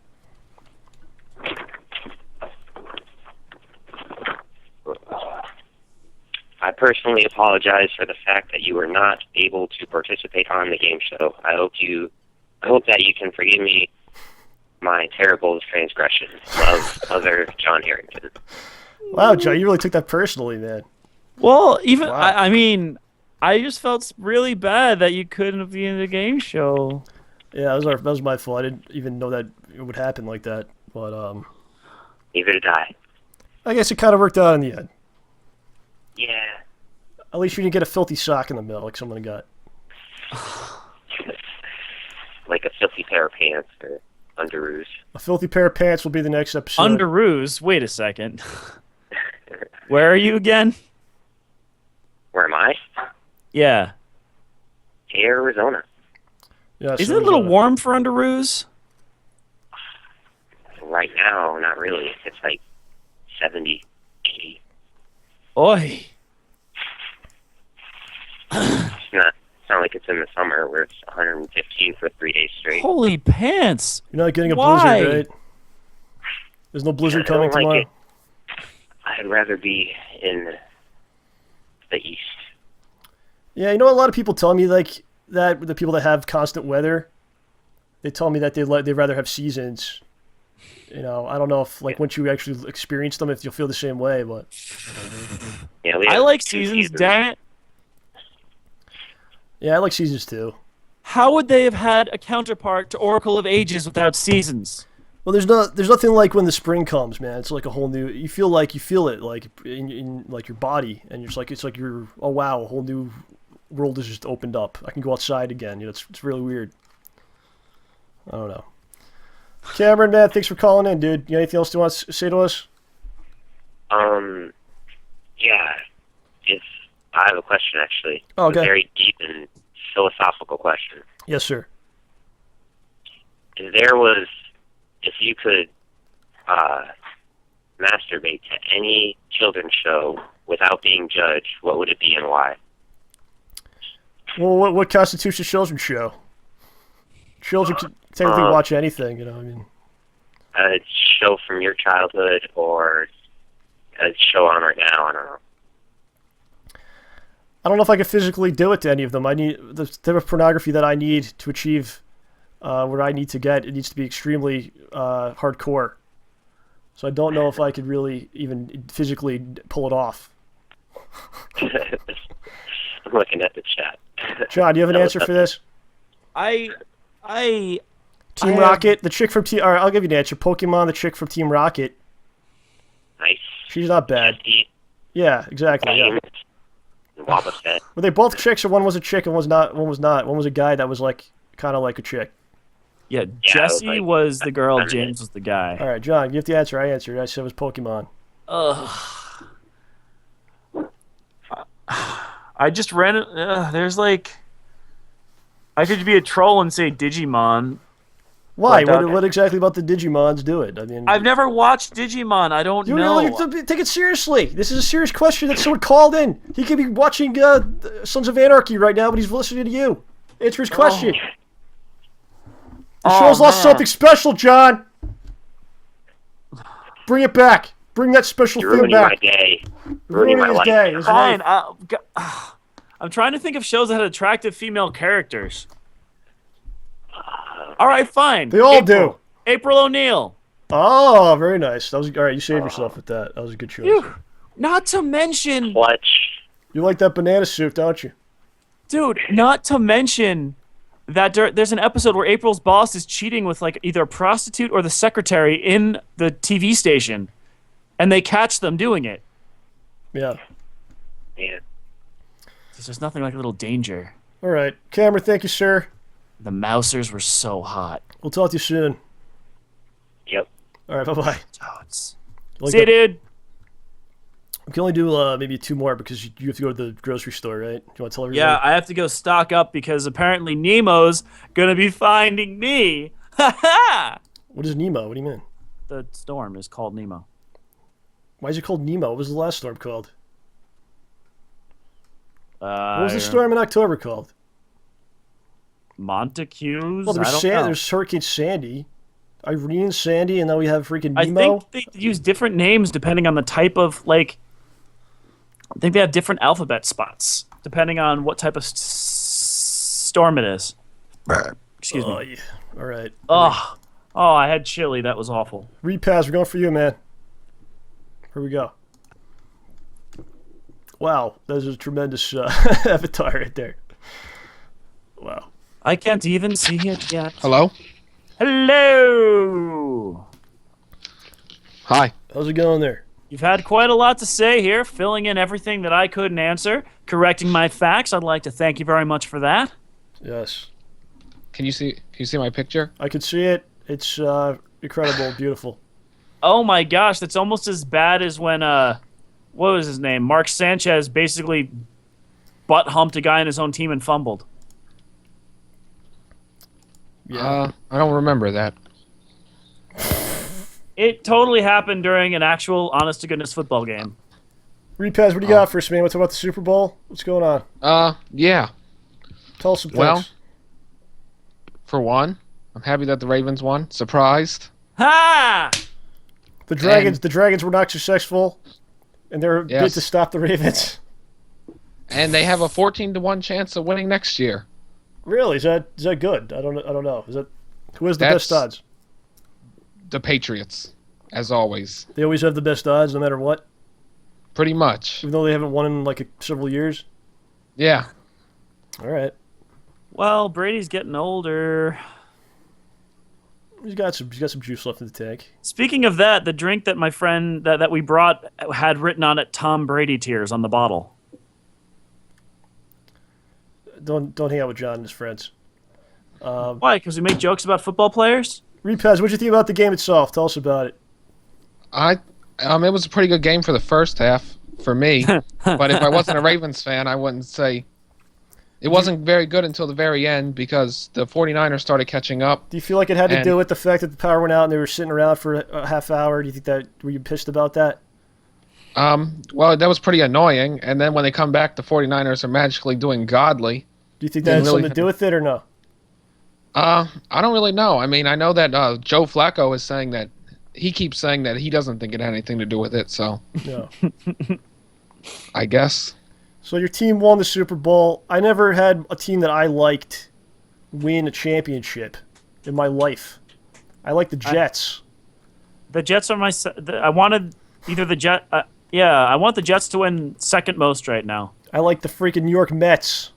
I personally apologize for the fact that you were not able to participate on the game show. I hope that you can forgive me my terrible transgression. Love, other John Harrington. Wow, John, you really took that personally, man. Well, even... Wow. I mean, I just felt really bad that you couldn't be in the game show. Yeah, that was my fault. I didn't even know that it would happen like that. But Neither did I. I guess it kind of worked out in the end. Yeah. At least you didn't get a filthy sock in the mail like someone got. Like a filthy pair of pants or underoos. A filthy pair of pants will be the next episode. Underoos? Wait a second. Where are you again? Where am I? Yeah. Arizona. Yeah, Is so it a little there's warm for Underoos? Right now, not really. It's like 70, 80. Oi. It's not like it's in the summer where it's 115 for 3 days straight. Holy pants. You're not getting a Why? blizzard, right? There's no blizzard I don't coming tomorrow. like it. I'd rather be in the east. Yeah, you know, a lot of people tell me like that. The people that have constant weather, they tell me that they'd rather have seasons. You know, I don't know if like once you actually experience them, if you'll feel the same way. But Yeah, we I have like 2 seasons, damn it. yeah, I like seasons too. How would they have had a counterpart to Oracle of Ages without seasons? Well, there's nothing like when the spring comes, man. It's like a whole new. You feel it like in like your body, and it's like you're oh wow, a whole new world has just opened up. I can go outside again. You know, it's really weird. I don't know. Cameron, man, thanks for calling in, dude. You got anything else you want to say to us? Yeah. If I have a question, actually. Oh, okay. A very deep and philosophical question. Yes, sir. If you could masturbate to any children's show without being judged, what would it be and why? Well, what constitutes a children's show? Children can technically watch anything, you know. I mean, A show from your childhood or a show on right now? I don't know. I don't know if I could physically do it to any of them. I need the type of pornography that I need to achieve where I need to get. It needs to be extremely hardcore. So I don't know if I could really even physically pull it off. I'm looking at the chat. John, do you have an answer for this? I Team have- Rocket, the chick from Team. All right, I'll give you an answer. Pokemon, the chick from Team Rocket. Nice. She's not bad. Jessie, Yeah, exactly. Yeah. Wobbuffet. Were they both chicks, or one was a chick and one was not? One was not. One was a guy that was like kind of like a chick. Yeah, it was Jessie like- was the girl, James was the guy. All right, John, you have the answer. I answered. I said it was Pokemon. I just ran it. There's like, I could be a troll and say Digimon. Why? But, What exactly about the Digimons do it? I mean, I've never watched Digimon. I don't you know. take it seriously. This is a serious question that someone called in. He could be watching Sons of Anarchy right now, but he's listening to you. Answer his question. The show's lost man. something special, John. Bring it back. Bring that special You're thing ruining my back. day. Ruining Ruining my his life. day. His Fine. life. I'm trying to think of shows that had attractive female characters. All right, fine. They all do. April O'Neil. Oh, very nice. That was all right. You saved yourself with that. That was a good choice. Phew. Not to mention, Clutch. You like that banana suit, don't you? dude. Not to mention that there's an episode where April's boss is cheating with like either a prostitute or the secretary in the TV station, and they catch them doing it. Yeah. Man. There's nothing like a little danger. All right, Cameron. Thank you, sir. The Mousers were so hot. We'll talk to you soon. Yep. All right. Bye bye. Toads. Like See you, that- dude. We can only do maybe 2 more because you have to go to the grocery store, right? Do you want to tell everybody? Yeah, I have to go stock up because apparently Nemo's gonna be finding me. Ha ha! What is Nemo? What do you mean? The storm is called Nemo. Why is it called Nemo? What was the last storm called? What What was the storm in October called? Montagues? Well, I don't know. there's Hurricane Sandy, Irene, Sandy, and now we have freaking I Nemo. think they use different names depending on the type of, like... I think they have different alphabet spots depending on what type of storm it is. Excuse Oh, me. yeah. All right. Oh, I had chili. That was awful. Repass. We're going for you, man. Here we go. Wow, that was a tremendous avatar right there. Wow. I can't even see it yet. Hello? Hello! Hi. How's it going there? You've had quite a lot to say here, filling in everything that I couldn't answer, correcting my facts. I'd like to thank you very much for that. Yes. Can you see my picture? I can see it. It's incredible, beautiful. Oh my gosh, that's almost as bad as when, what was his name? Mark Sanchez basically butt humped a guy on his own team and fumbled. I don't remember that. It totally happened during an actual honest-to-goodness football game. Repaz, what do you got for us, man? What's about the Super Bowl? What's going on? Yeah. Tell us some things. Well, for one, I'm happy that the Ravens won. Surprised. Ha! The Dragons were not successful, and they're bid to stop the Ravens. And they have a 14-1 chance of winning next year. Really? Is that good? I don't know. Who has the best odds? The Patriots, as always. They always have the best odds, no matter what. Pretty much. Even though they haven't won in like several years. Yeah. All right. Well, Brady's getting older. He's got some juice left in the tank. Speaking of that, the drink that my friend that we brought had written on it "Tom Brady tears" on the bottle. Don't hang out with John and his friends. Why? Because we make jokes about football players? Repaz, what'd you think about the game itself? Tell us about it. It was a pretty good game for the first half for me, but if I wasn't a Ravens fan, I wouldn't say it wasn't very good until the very end because the 49ers started catching up. Do you feel like it had to do with the fact that the power went out and they were sitting around for a half hour? Do you think were you pissed about that? Well, that was pretty annoying, and then when they come back, the 49ers are magically doing godly. Do you think that had something to do with it or no? I don't really know. I mean, I know that Joe Flacco is saying that he keeps saying that he doesn't think it had anything to do with it, so No. I guess. So your team won the Super Bowl. I never had a team that I liked win a championship in my life. I like the Jets. The Jets are I wanted either the Jet. I want the Jets to win second most right now. I like the freaking New York Mets.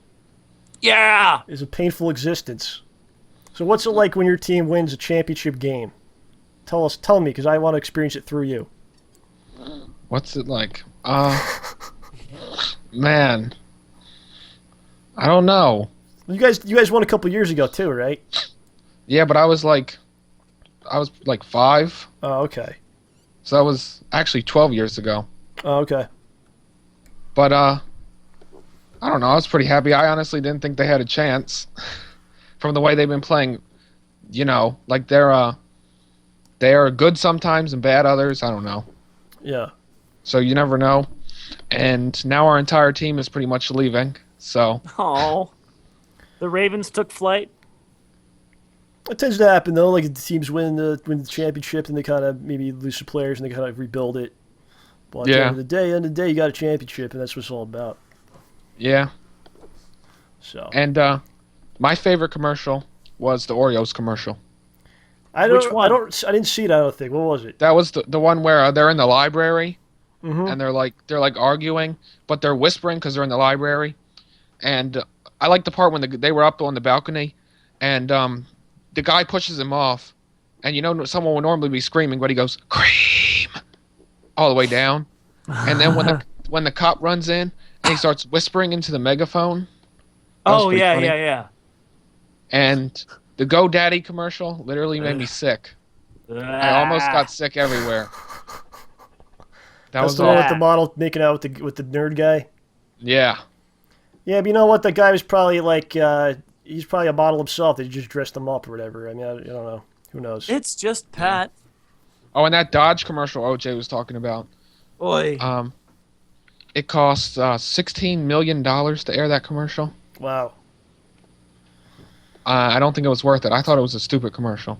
Yeah. It's a painful existence. So what's it like when your team wins a championship game? Tell me, because I want to experience it through you. What's it like? Man, I don't know. You guys won a couple years ago too, right? Yeah, but I was like 5. Oh, okay. So that was actually 12 years ago. Oh, okay. But I don't know. I was pretty happy. I honestly didn't think they had a chance from the way they've been playing. You know, like they are good sometimes and bad others. I don't know. Yeah. So you never know. And now our entire team is pretty much leaving. So. Oh. The Ravens took flight. It tends to happen though. Like the teams win the championship, and they kind of maybe lose some players, and they kind of rebuild it. But at the end of the day, you got a championship, and that's what it's all about. Yeah. So. And my favorite commercial was the Oreos commercial. Which one? I didn't see it. I don't think. What was it? That was the one where they're in the library, Mm-hmm. and they're like arguing, but they're whispering because they're in the library. And I like the part when they were up on the balcony, and the guy pushes him off, and you know someone would normally be screaming, but he goes cream all the way down, and then when the cop runs in and he starts whispering into the megaphone. Oh yeah, funny. Yeah. And the GoDaddy commercial literally made me sick. I almost got sick everywhere. That's the one with the model making out with the nerd guy. Yeah. Yeah, but you know what? That guy was probably like he's probably a model himself. They just dressed him up or whatever. I mean, I don't know. Who knows? It's just Pat. Oh, and that Dodge commercial OJ was talking about. Oi. It cost $16 million to air that commercial. Wow. I don't think it was worth it. I thought it was a stupid commercial.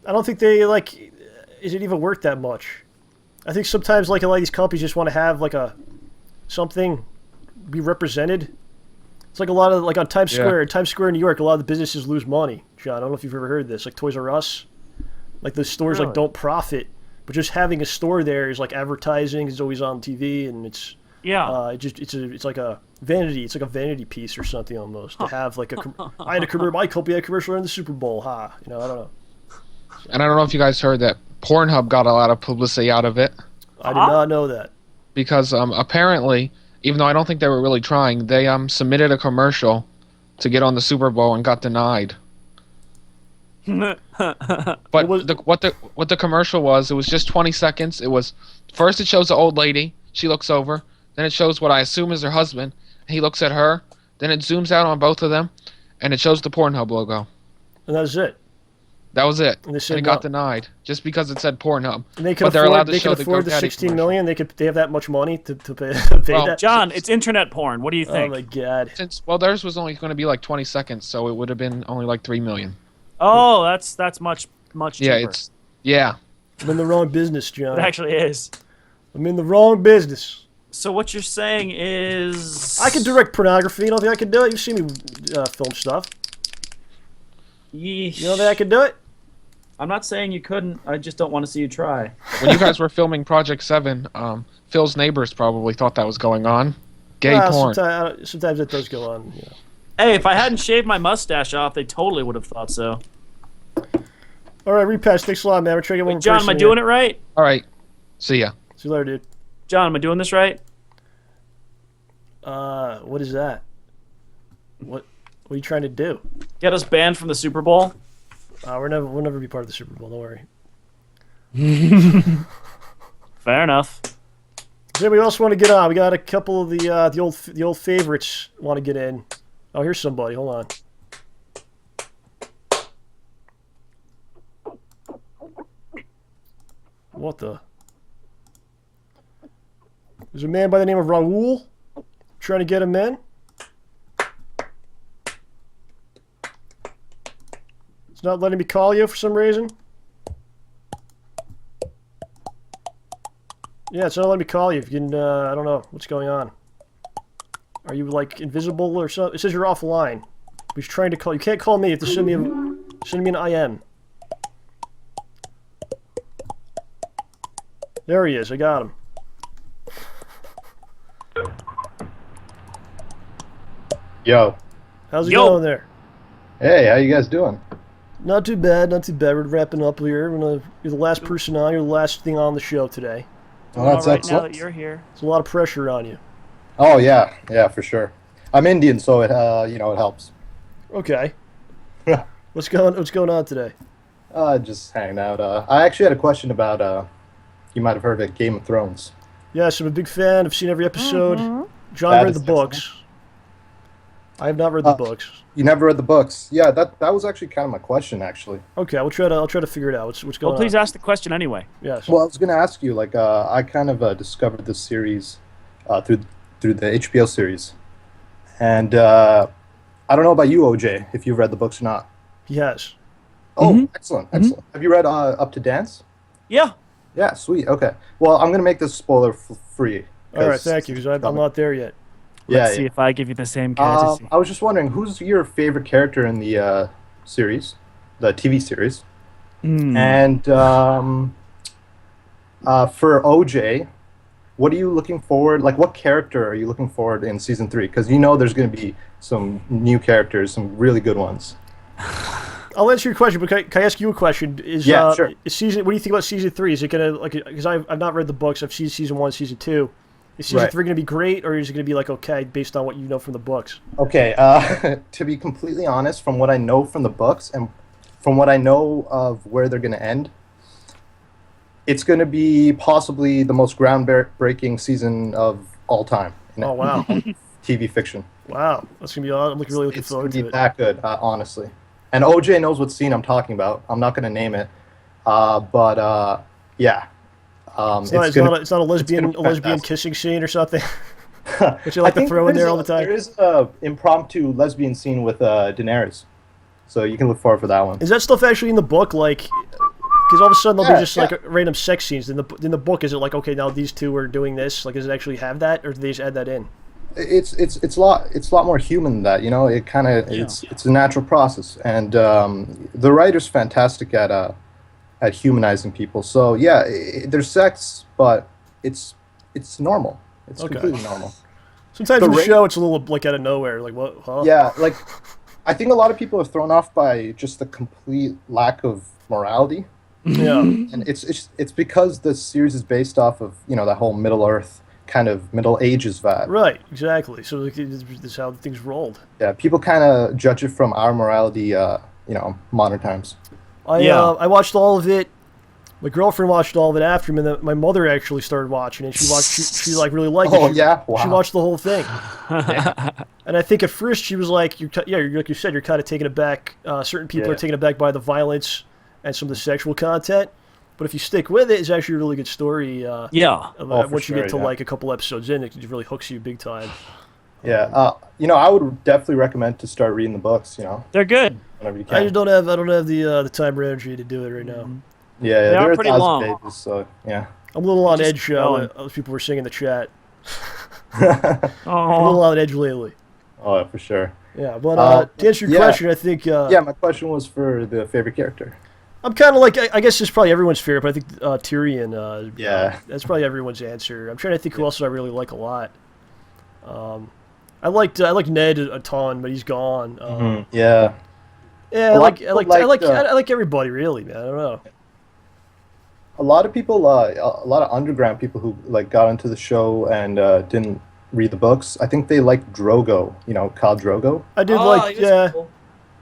I don't think they is it even worth that much? I think sometimes like a lot of these companies just want to have like something be represented. It's like a lot of like on Times Square. In Times Square in New York, a lot of the businesses lose money. John, I don't know if you've ever heard this. Like Toys R Us, like the stores Really? like don't profit, but just having a store there is like advertising. It's always on TV, and it's it's like a vanity. It's like a vanity piece or something almost to have like I had a commercial. My company had a commercial in the Super Bowl. I don't know. And I don't know if you guys heard that Pornhub got a lot of publicity out of it. I did not know that. Because apparently, even though I don't think they were really trying, they submitted a commercial to get on the Super Bowl and got denied. But what the commercial was, it was just 20 seconds. It was first it shows the old lady, she looks over, then it shows what I assume is her husband, He looks at her. Then it zooms out on both of them, and it shows the Pornhub logo. And that's it. That was it. And they said it no. got denied just because it said Pornhub. And they But they're allowed to show the afford the GoDaddy 16 commercial. million. They have that much money to pay Well, that. John, it's internet porn. What do you Oh think? my god. Well, theirs was only going to be like 20 seconds, so it would have been only like 3 million. Oh, that's much cheaper. Yeah. I'm in the wrong business, John. It actually is. I'm in the wrong business. So what you're saying is... I can direct pornography. You don't think I can do it? You've seen me film stuff. Yeesh. You don't think I can do it? I'm not saying you couldn't. I just don't want to see you try. When you guys were filming Project 7, Phil's neighbors probably thought that was going on. Gay porn. Sometimes it does go on. Yeah. Hey, if I hadn't shaved my mustache off, they totally would have thought so. All right, repass. Thanks a lot, man. We're trying to get one more John, am person I doing in. it right? All right. See ya. See you later, dude. John, am I doing this right? What is that? What are you trying to do? Get us banned from the Super Bowl? We'll never be part of the Super Bowl. Don't worry. Fair enough. Does anybody else want to get on? We got a couple of the old favorites want to get in. Oh, here's somebody. Hold on. What the? There's a man by the name of Raul trying to get him in. It's not letting me call you for some reason. Yeah, it's not letting me call you. If you can, I don't know what's going on. Are you like invisible or something? It says you're offline. He's trying to call. You can't call me. You have to send me an IM. There he is. I got him. Yo. How's it Yo. going there? Hey, how you guys doing? Not too bad. Not too bad. We're wrapping up here. You're the last person on. You're the last thing on the show today. Oh, that's All right, now excellent. that you're here. There's a lot of pressure on you. Oh yeah, yeah, for sure. I'm Indian, so it it helps. Okay. What's going on today? Just hanging out. I actually had a question about you might have heard of Game of Thrones. Yes, I'm a big fan. I've seen every episode. John That read is the books. I have not read the books. You never read the books? Yeah, that was actually kind of my question, actually. Okay, I'll try to figure it out. What's going Well, on? please ask the question anyway. Yes. Well, I was gonna ask you, like, I kind of discovered this series through the HBO series, and I don't know about you, OJ, if you've read the books or not. Yes. Oh, excellent. Have you read Up to Dance? Yeah. Yeah, sweet. Okay. Well, I'm gonna make this spoiler free. All right, thank you, because I'm not there yet. Let's see if I give you the same courtesy. I was just wondering, who's your favorite character in the series, the TV series? And for OJ, what are you looking forward? Like, what character are you looking forward in season 3? Because you know there's going to be some new characters, some really good ones. I'll answer your question, but can I ask you a question? Yeah, sure. What do you think about season 3? Is it gonna because I've not read the books. I've seen season 1, season 2. Is season 3 gonna be great, or is it gonna be like okay based on what you know from the books? Okay. To be completely honest, from what I know from the books and from what I know of where they're going to end, it's going to be possibly the most groundbreaking season of all time. Oh wow. TV fiction. Wow, that's gonna be. I'm really looking forward to It's it. that good, honestly. And OJ knows what scene I'm talking about. I'm not going to name it, but yeah. It's not a lesbian kissing scene or something. Which you like to throw in there all the time. There is a impromptu lesbian scene with Daenerys, so you can look forward for that one. Is that stuff actually in the book? Like, because all of a sudden there'll be just like random sex scenes in the book. Is it like okay now these two are doing this? Like, does it actually have that, or do they just add that in? It's a lot more human than that. You know, it kind of it's a natural process, and the writer's fantastic at humanizing people. So yeah, there's sex, but it's normal. It's completely normal. Sometimes in the show it's a little like out of nowhere. Like what? Huh? Yeah, like I think a lot of people are thrown off by just the complete lack of morality. Yeah, and it's because the series is based off of that whole Middle Earth kind of Middle Ages vibe. Right, exactly. So this is how things rolled. Yeah, people kind of judge it from our morality, modern times. I watched all of it My girlfriend watched all of it after me, and then my mother actually started watching it. She like really liked it. Oh, She, yeah? Wow. She watched the whole thing. And I think at first she was like, like you said, you're kind of taken aback. Certain people are taken aback by the violence and some of the sexual content. But if you stick with it, it's actually a really good story. Yeah. Once you get to like a couple episodes in, it really hooks you big time. Yeah. I would definitely recommend to start reading the books. They're good. Whenever you can. I just don't have the time or energy to do it right now. Yeah, They are they're pretty 1,000 long. pages, so yeah. I'm a little on Just edge. going. Other people were saying in the chat. I'm a Oh. little on edge lately. Oh, for sure. Yeah, but to answer your question, I think. Yeah, my question was for the favorite character. I'm kind of like, I guess it's probably everyone's favorite, but I think Tyrion. Yeah. That's probably everyone's answer. I'm trying to think who else I really like a lot. I liked Ned a ton, but he's gone. Yeah. Yeah, I like everybody really, man. I don't know. A lot of people, a lot of underground people who like got into the show and didn't read the books. I think they liked Drogo. Khal Drogo. I did he was cool.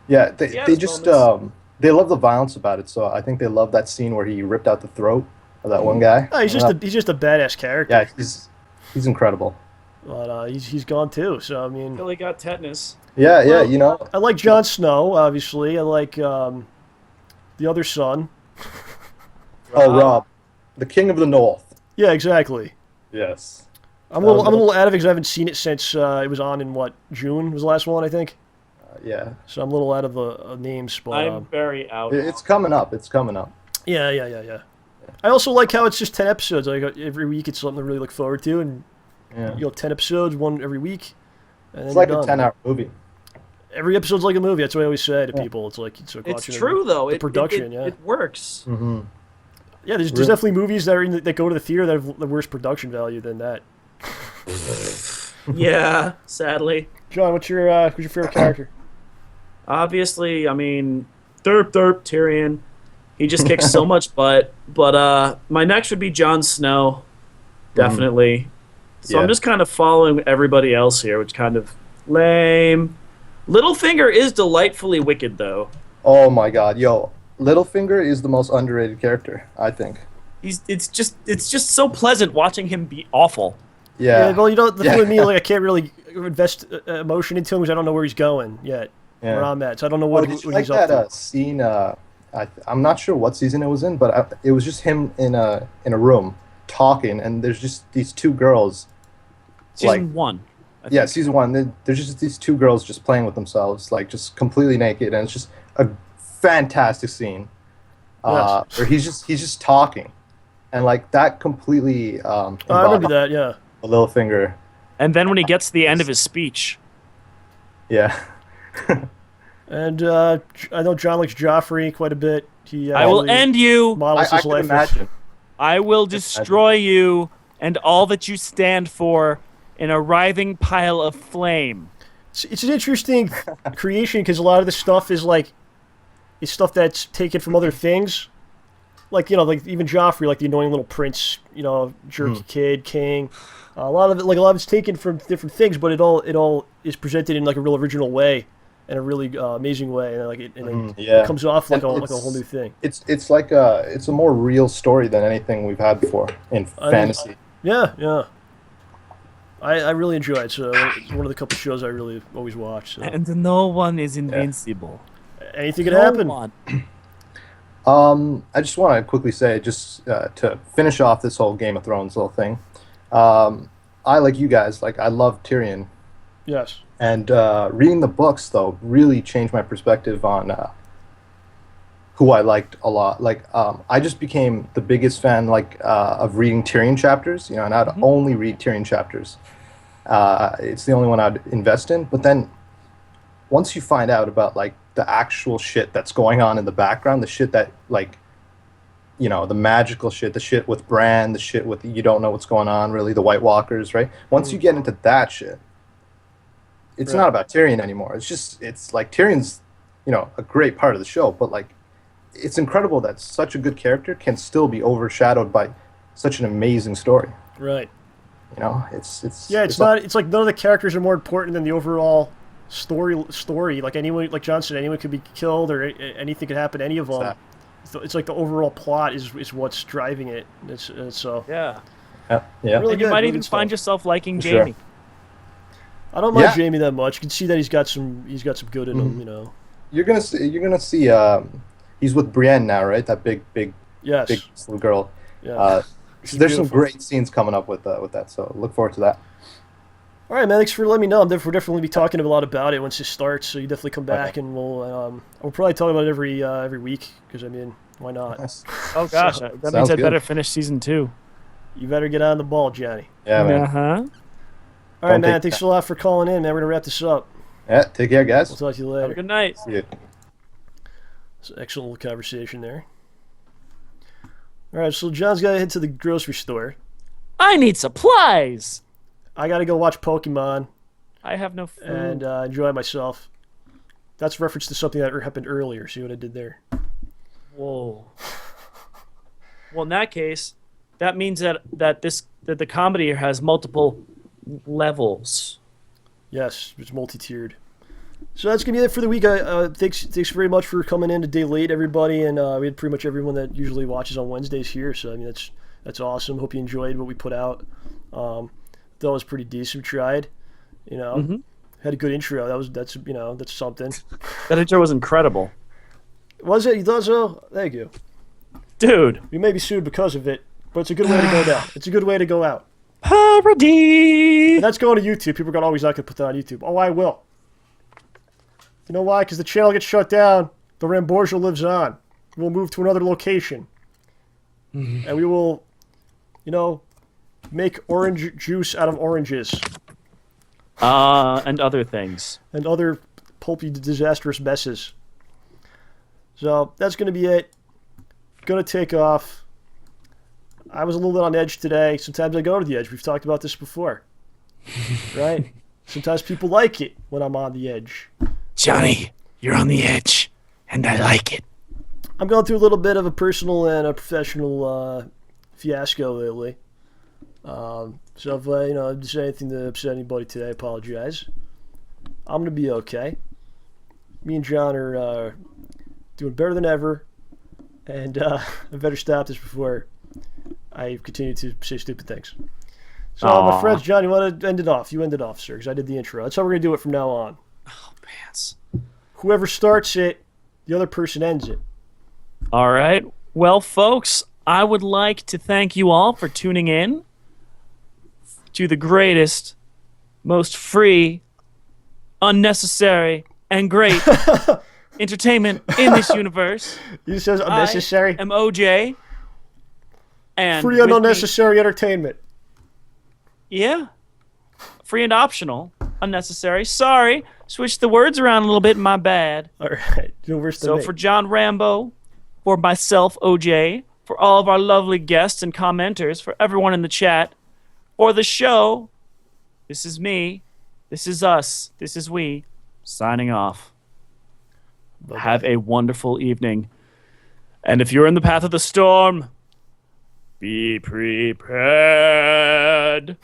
Yeah, He they has just moments. they love the violence about it. So I think they love that scene where he ripped out the throat of that one guy. Oh, he's just a badass character. Yeah, he's incredible. But he's gone too. So I mean, Billy got tetanus. Yeah, Well, yeah, I like Jon Snow. Obviously, I like the other son. Oh, Rob, the King of the North. Yeah, exactly. Yes. I'm a little out of it because I haven't seen it since it was on in June was the last one, I think. Yeah. So I'm a little out of the names, but I'm very out. It's coming up. It's coming up. yeah. I also like how it's just 10 episodes. Like every week, it's something to really look forward to, and 10 episodes, one every week. And then It's like you're a done. 10-hour movie. Every episode's like a movie. That's what I always say to people. It's like It's watching true though. The production, It works. Mm-hmm. Yeah, there's definitely movies that go to the theater that have the worse production value than that. Yeah, sadly. John, what's your favorite character? Obviously, I mean, Tyrion. He just kicks so much butt. But my next would be Jon Snow, definitely. So Yeah. I'm just kind of following everybody else here, which kind of lame. Littlefinger is delightfully wicked, though. Oh my God, yo, Littlefinger is the most underrated character, I think. It's just so pleasant watching him be awful. Yeah. Well, the thing with me, like I can't really invest emotion into him because I don't know where he's going yet. Yeah. Where I'm at, so I don't know Oh, what did you he's like up that to. scene? I'm not sure what season it was in, but it was just him in a room talking, and there's just these two girls. Season 1. Yeah, season 1. There's just these two girls just playing with themselves, like just completely naked, and it's just a fantastic scene Yes. where he's just talking, and like that completely. I remember that. Yeah. A Littlefinger. And then when he gets to the end of his speech, Yeah. And I know John likes Joffrey quite a bit. He I will end you. models I his can life. imagine. I will destroy you and all that you stand for in a writhing pile of flame. It's an interesting creation because a lot of the stuff is stuff that's taken from other things. Like like even Joffrey, like the annoying little prince, jerky kid, king. A lot of it's taken from different things, but it all is presented in like a real original way, in a really amazing way, and it comes off like a whole new thing. It's like it's a more real story than anything we've had before in fantasy. Yeah. I really enjoy it. So it's one of the couple shows I really always watch. So. And no one is invincible. Anything could happen. one. I just want to quickly say, just to finish off this whole Game of Thrones little thing, I, like you guys, I love Tyrion. Yes. And reading the books, though, really changed my perspective on who I liked a lot. I just became the biggest fan, of reading Tyrion chapters, and I'd only read Tyrion chapters. It's the only one I'd invest in. But then, once you find out about, the actual shit that's going on in the background, the shit that, the magical shit, the shit with Bran, the shit with you don't know what's going on, really, the White Walkers, right? Once you get into that shit, it's not about Tyrion anymore. It's like Tyrion's, a great part of the show, but it's incredible that such a good character can still be overshadowed by such an amazing story. Right. It's not. It's like none of the characters are more important than the overall story. Like anyone, like John said, anyone could be killed or anything could happen to any of them. it's like the overall plot is what's driving it. It's so Yeah. Yeah. Really And you good, might really even good find stuff. yourself liking For sure. Jamie. I don't mind Yeah. Jamie that much. You can see that he's got some good in him. You're gonna see. He's with Brienne now, right? That big Yes. little girl. Yeah. So there's some beautiful. great scenes coming up with that. So look forward to that. All right, man. Thanks for letting me know. We're definitely be talking a lot about it once it starts. So you definitely come back, Okay. and we'll probably talk about it every week because I mean, why not? Nice. Oh gosh, So- that means Sounds I'd good. better finish season 2. You better get on the ball, Johnny. Yeah, man. Uh-huh. All right, Don't man. take Thanks that. a lot for calling in, man. We're gonna wrap this up. Yeah. Take care, guys. We'll talk to you Have a later. good night. See you. It's an excellent little conversation there. All right, so John's got to head to the grocery store. I need supplies. I got to go watch Pokemon I have no food. and enjoy myself. That's a reference to something that happened earlier. See what I did there? Whoa. Well, in that case, that means that the comedy here has multiple levels. Yes, it's multi-tiered. So that's gonna be it for the week. Thanks very much for coming in a day late, everybody, and we had pretty much everyone that usually watches on Wednesdays here. So I mean that's awesome. Hope you enjoyed what we put out. Thought it was pretty decent. We tried, had a good intro. That's something. That intro was incredible. Was it? You thought so? Thank you. Dude. We may be sued because of it, but it's a good way to go down. It's a good way to go out. Parody. And that's going to YouTube. People are always not going to put that on YouTube. Oh, I will. You know why? Because the channel gets shut down. The Rambosia lives on. We'll move to another location. And we will, make orange juice out of oranges. And other things. And other pulpy, disastrous messes. So, that's going to be it. Going to take off. I was a little bit on edge today. Sometimes I go to the edge. We've talked about this before. Right? Sometimes people like it when I'm on the edge. Johnny, you're on the edge, and I like it. I'm going through a little bit of a personal and a professional fiasco lately. So if I say anything to upset anybody today, I apologize. I'm going to be okay. Me and John are doing better than ever. And I better stop this before I continue to say stupid things. So, my friends, John, you want to end it off? You end it off, sir, because I did the intro. That's how we're going to do it from now on. Oh, pants. Whoever starts it, the other person ends it. All right. Well, folks, I would like to thank you all for tuning in to the greatest, most free, unnecessary, and great entertainment in this universe. You says unnecessary. I am OJ. And Free and with me- unnecessary entertainment. Yeah. Free and optional. Unnecessary. Sorry. Switched the words around a little bit. My bad. All right. You're worse than So me. for John Rambo, for myself, OJ, for all of our lovely guests and commenters, for everyone in the chat, for the show, this is me. This is us. This is we. Signing off. Bye-bye. Have a wonderful evening. And if you're in the path of the storm, be prepared.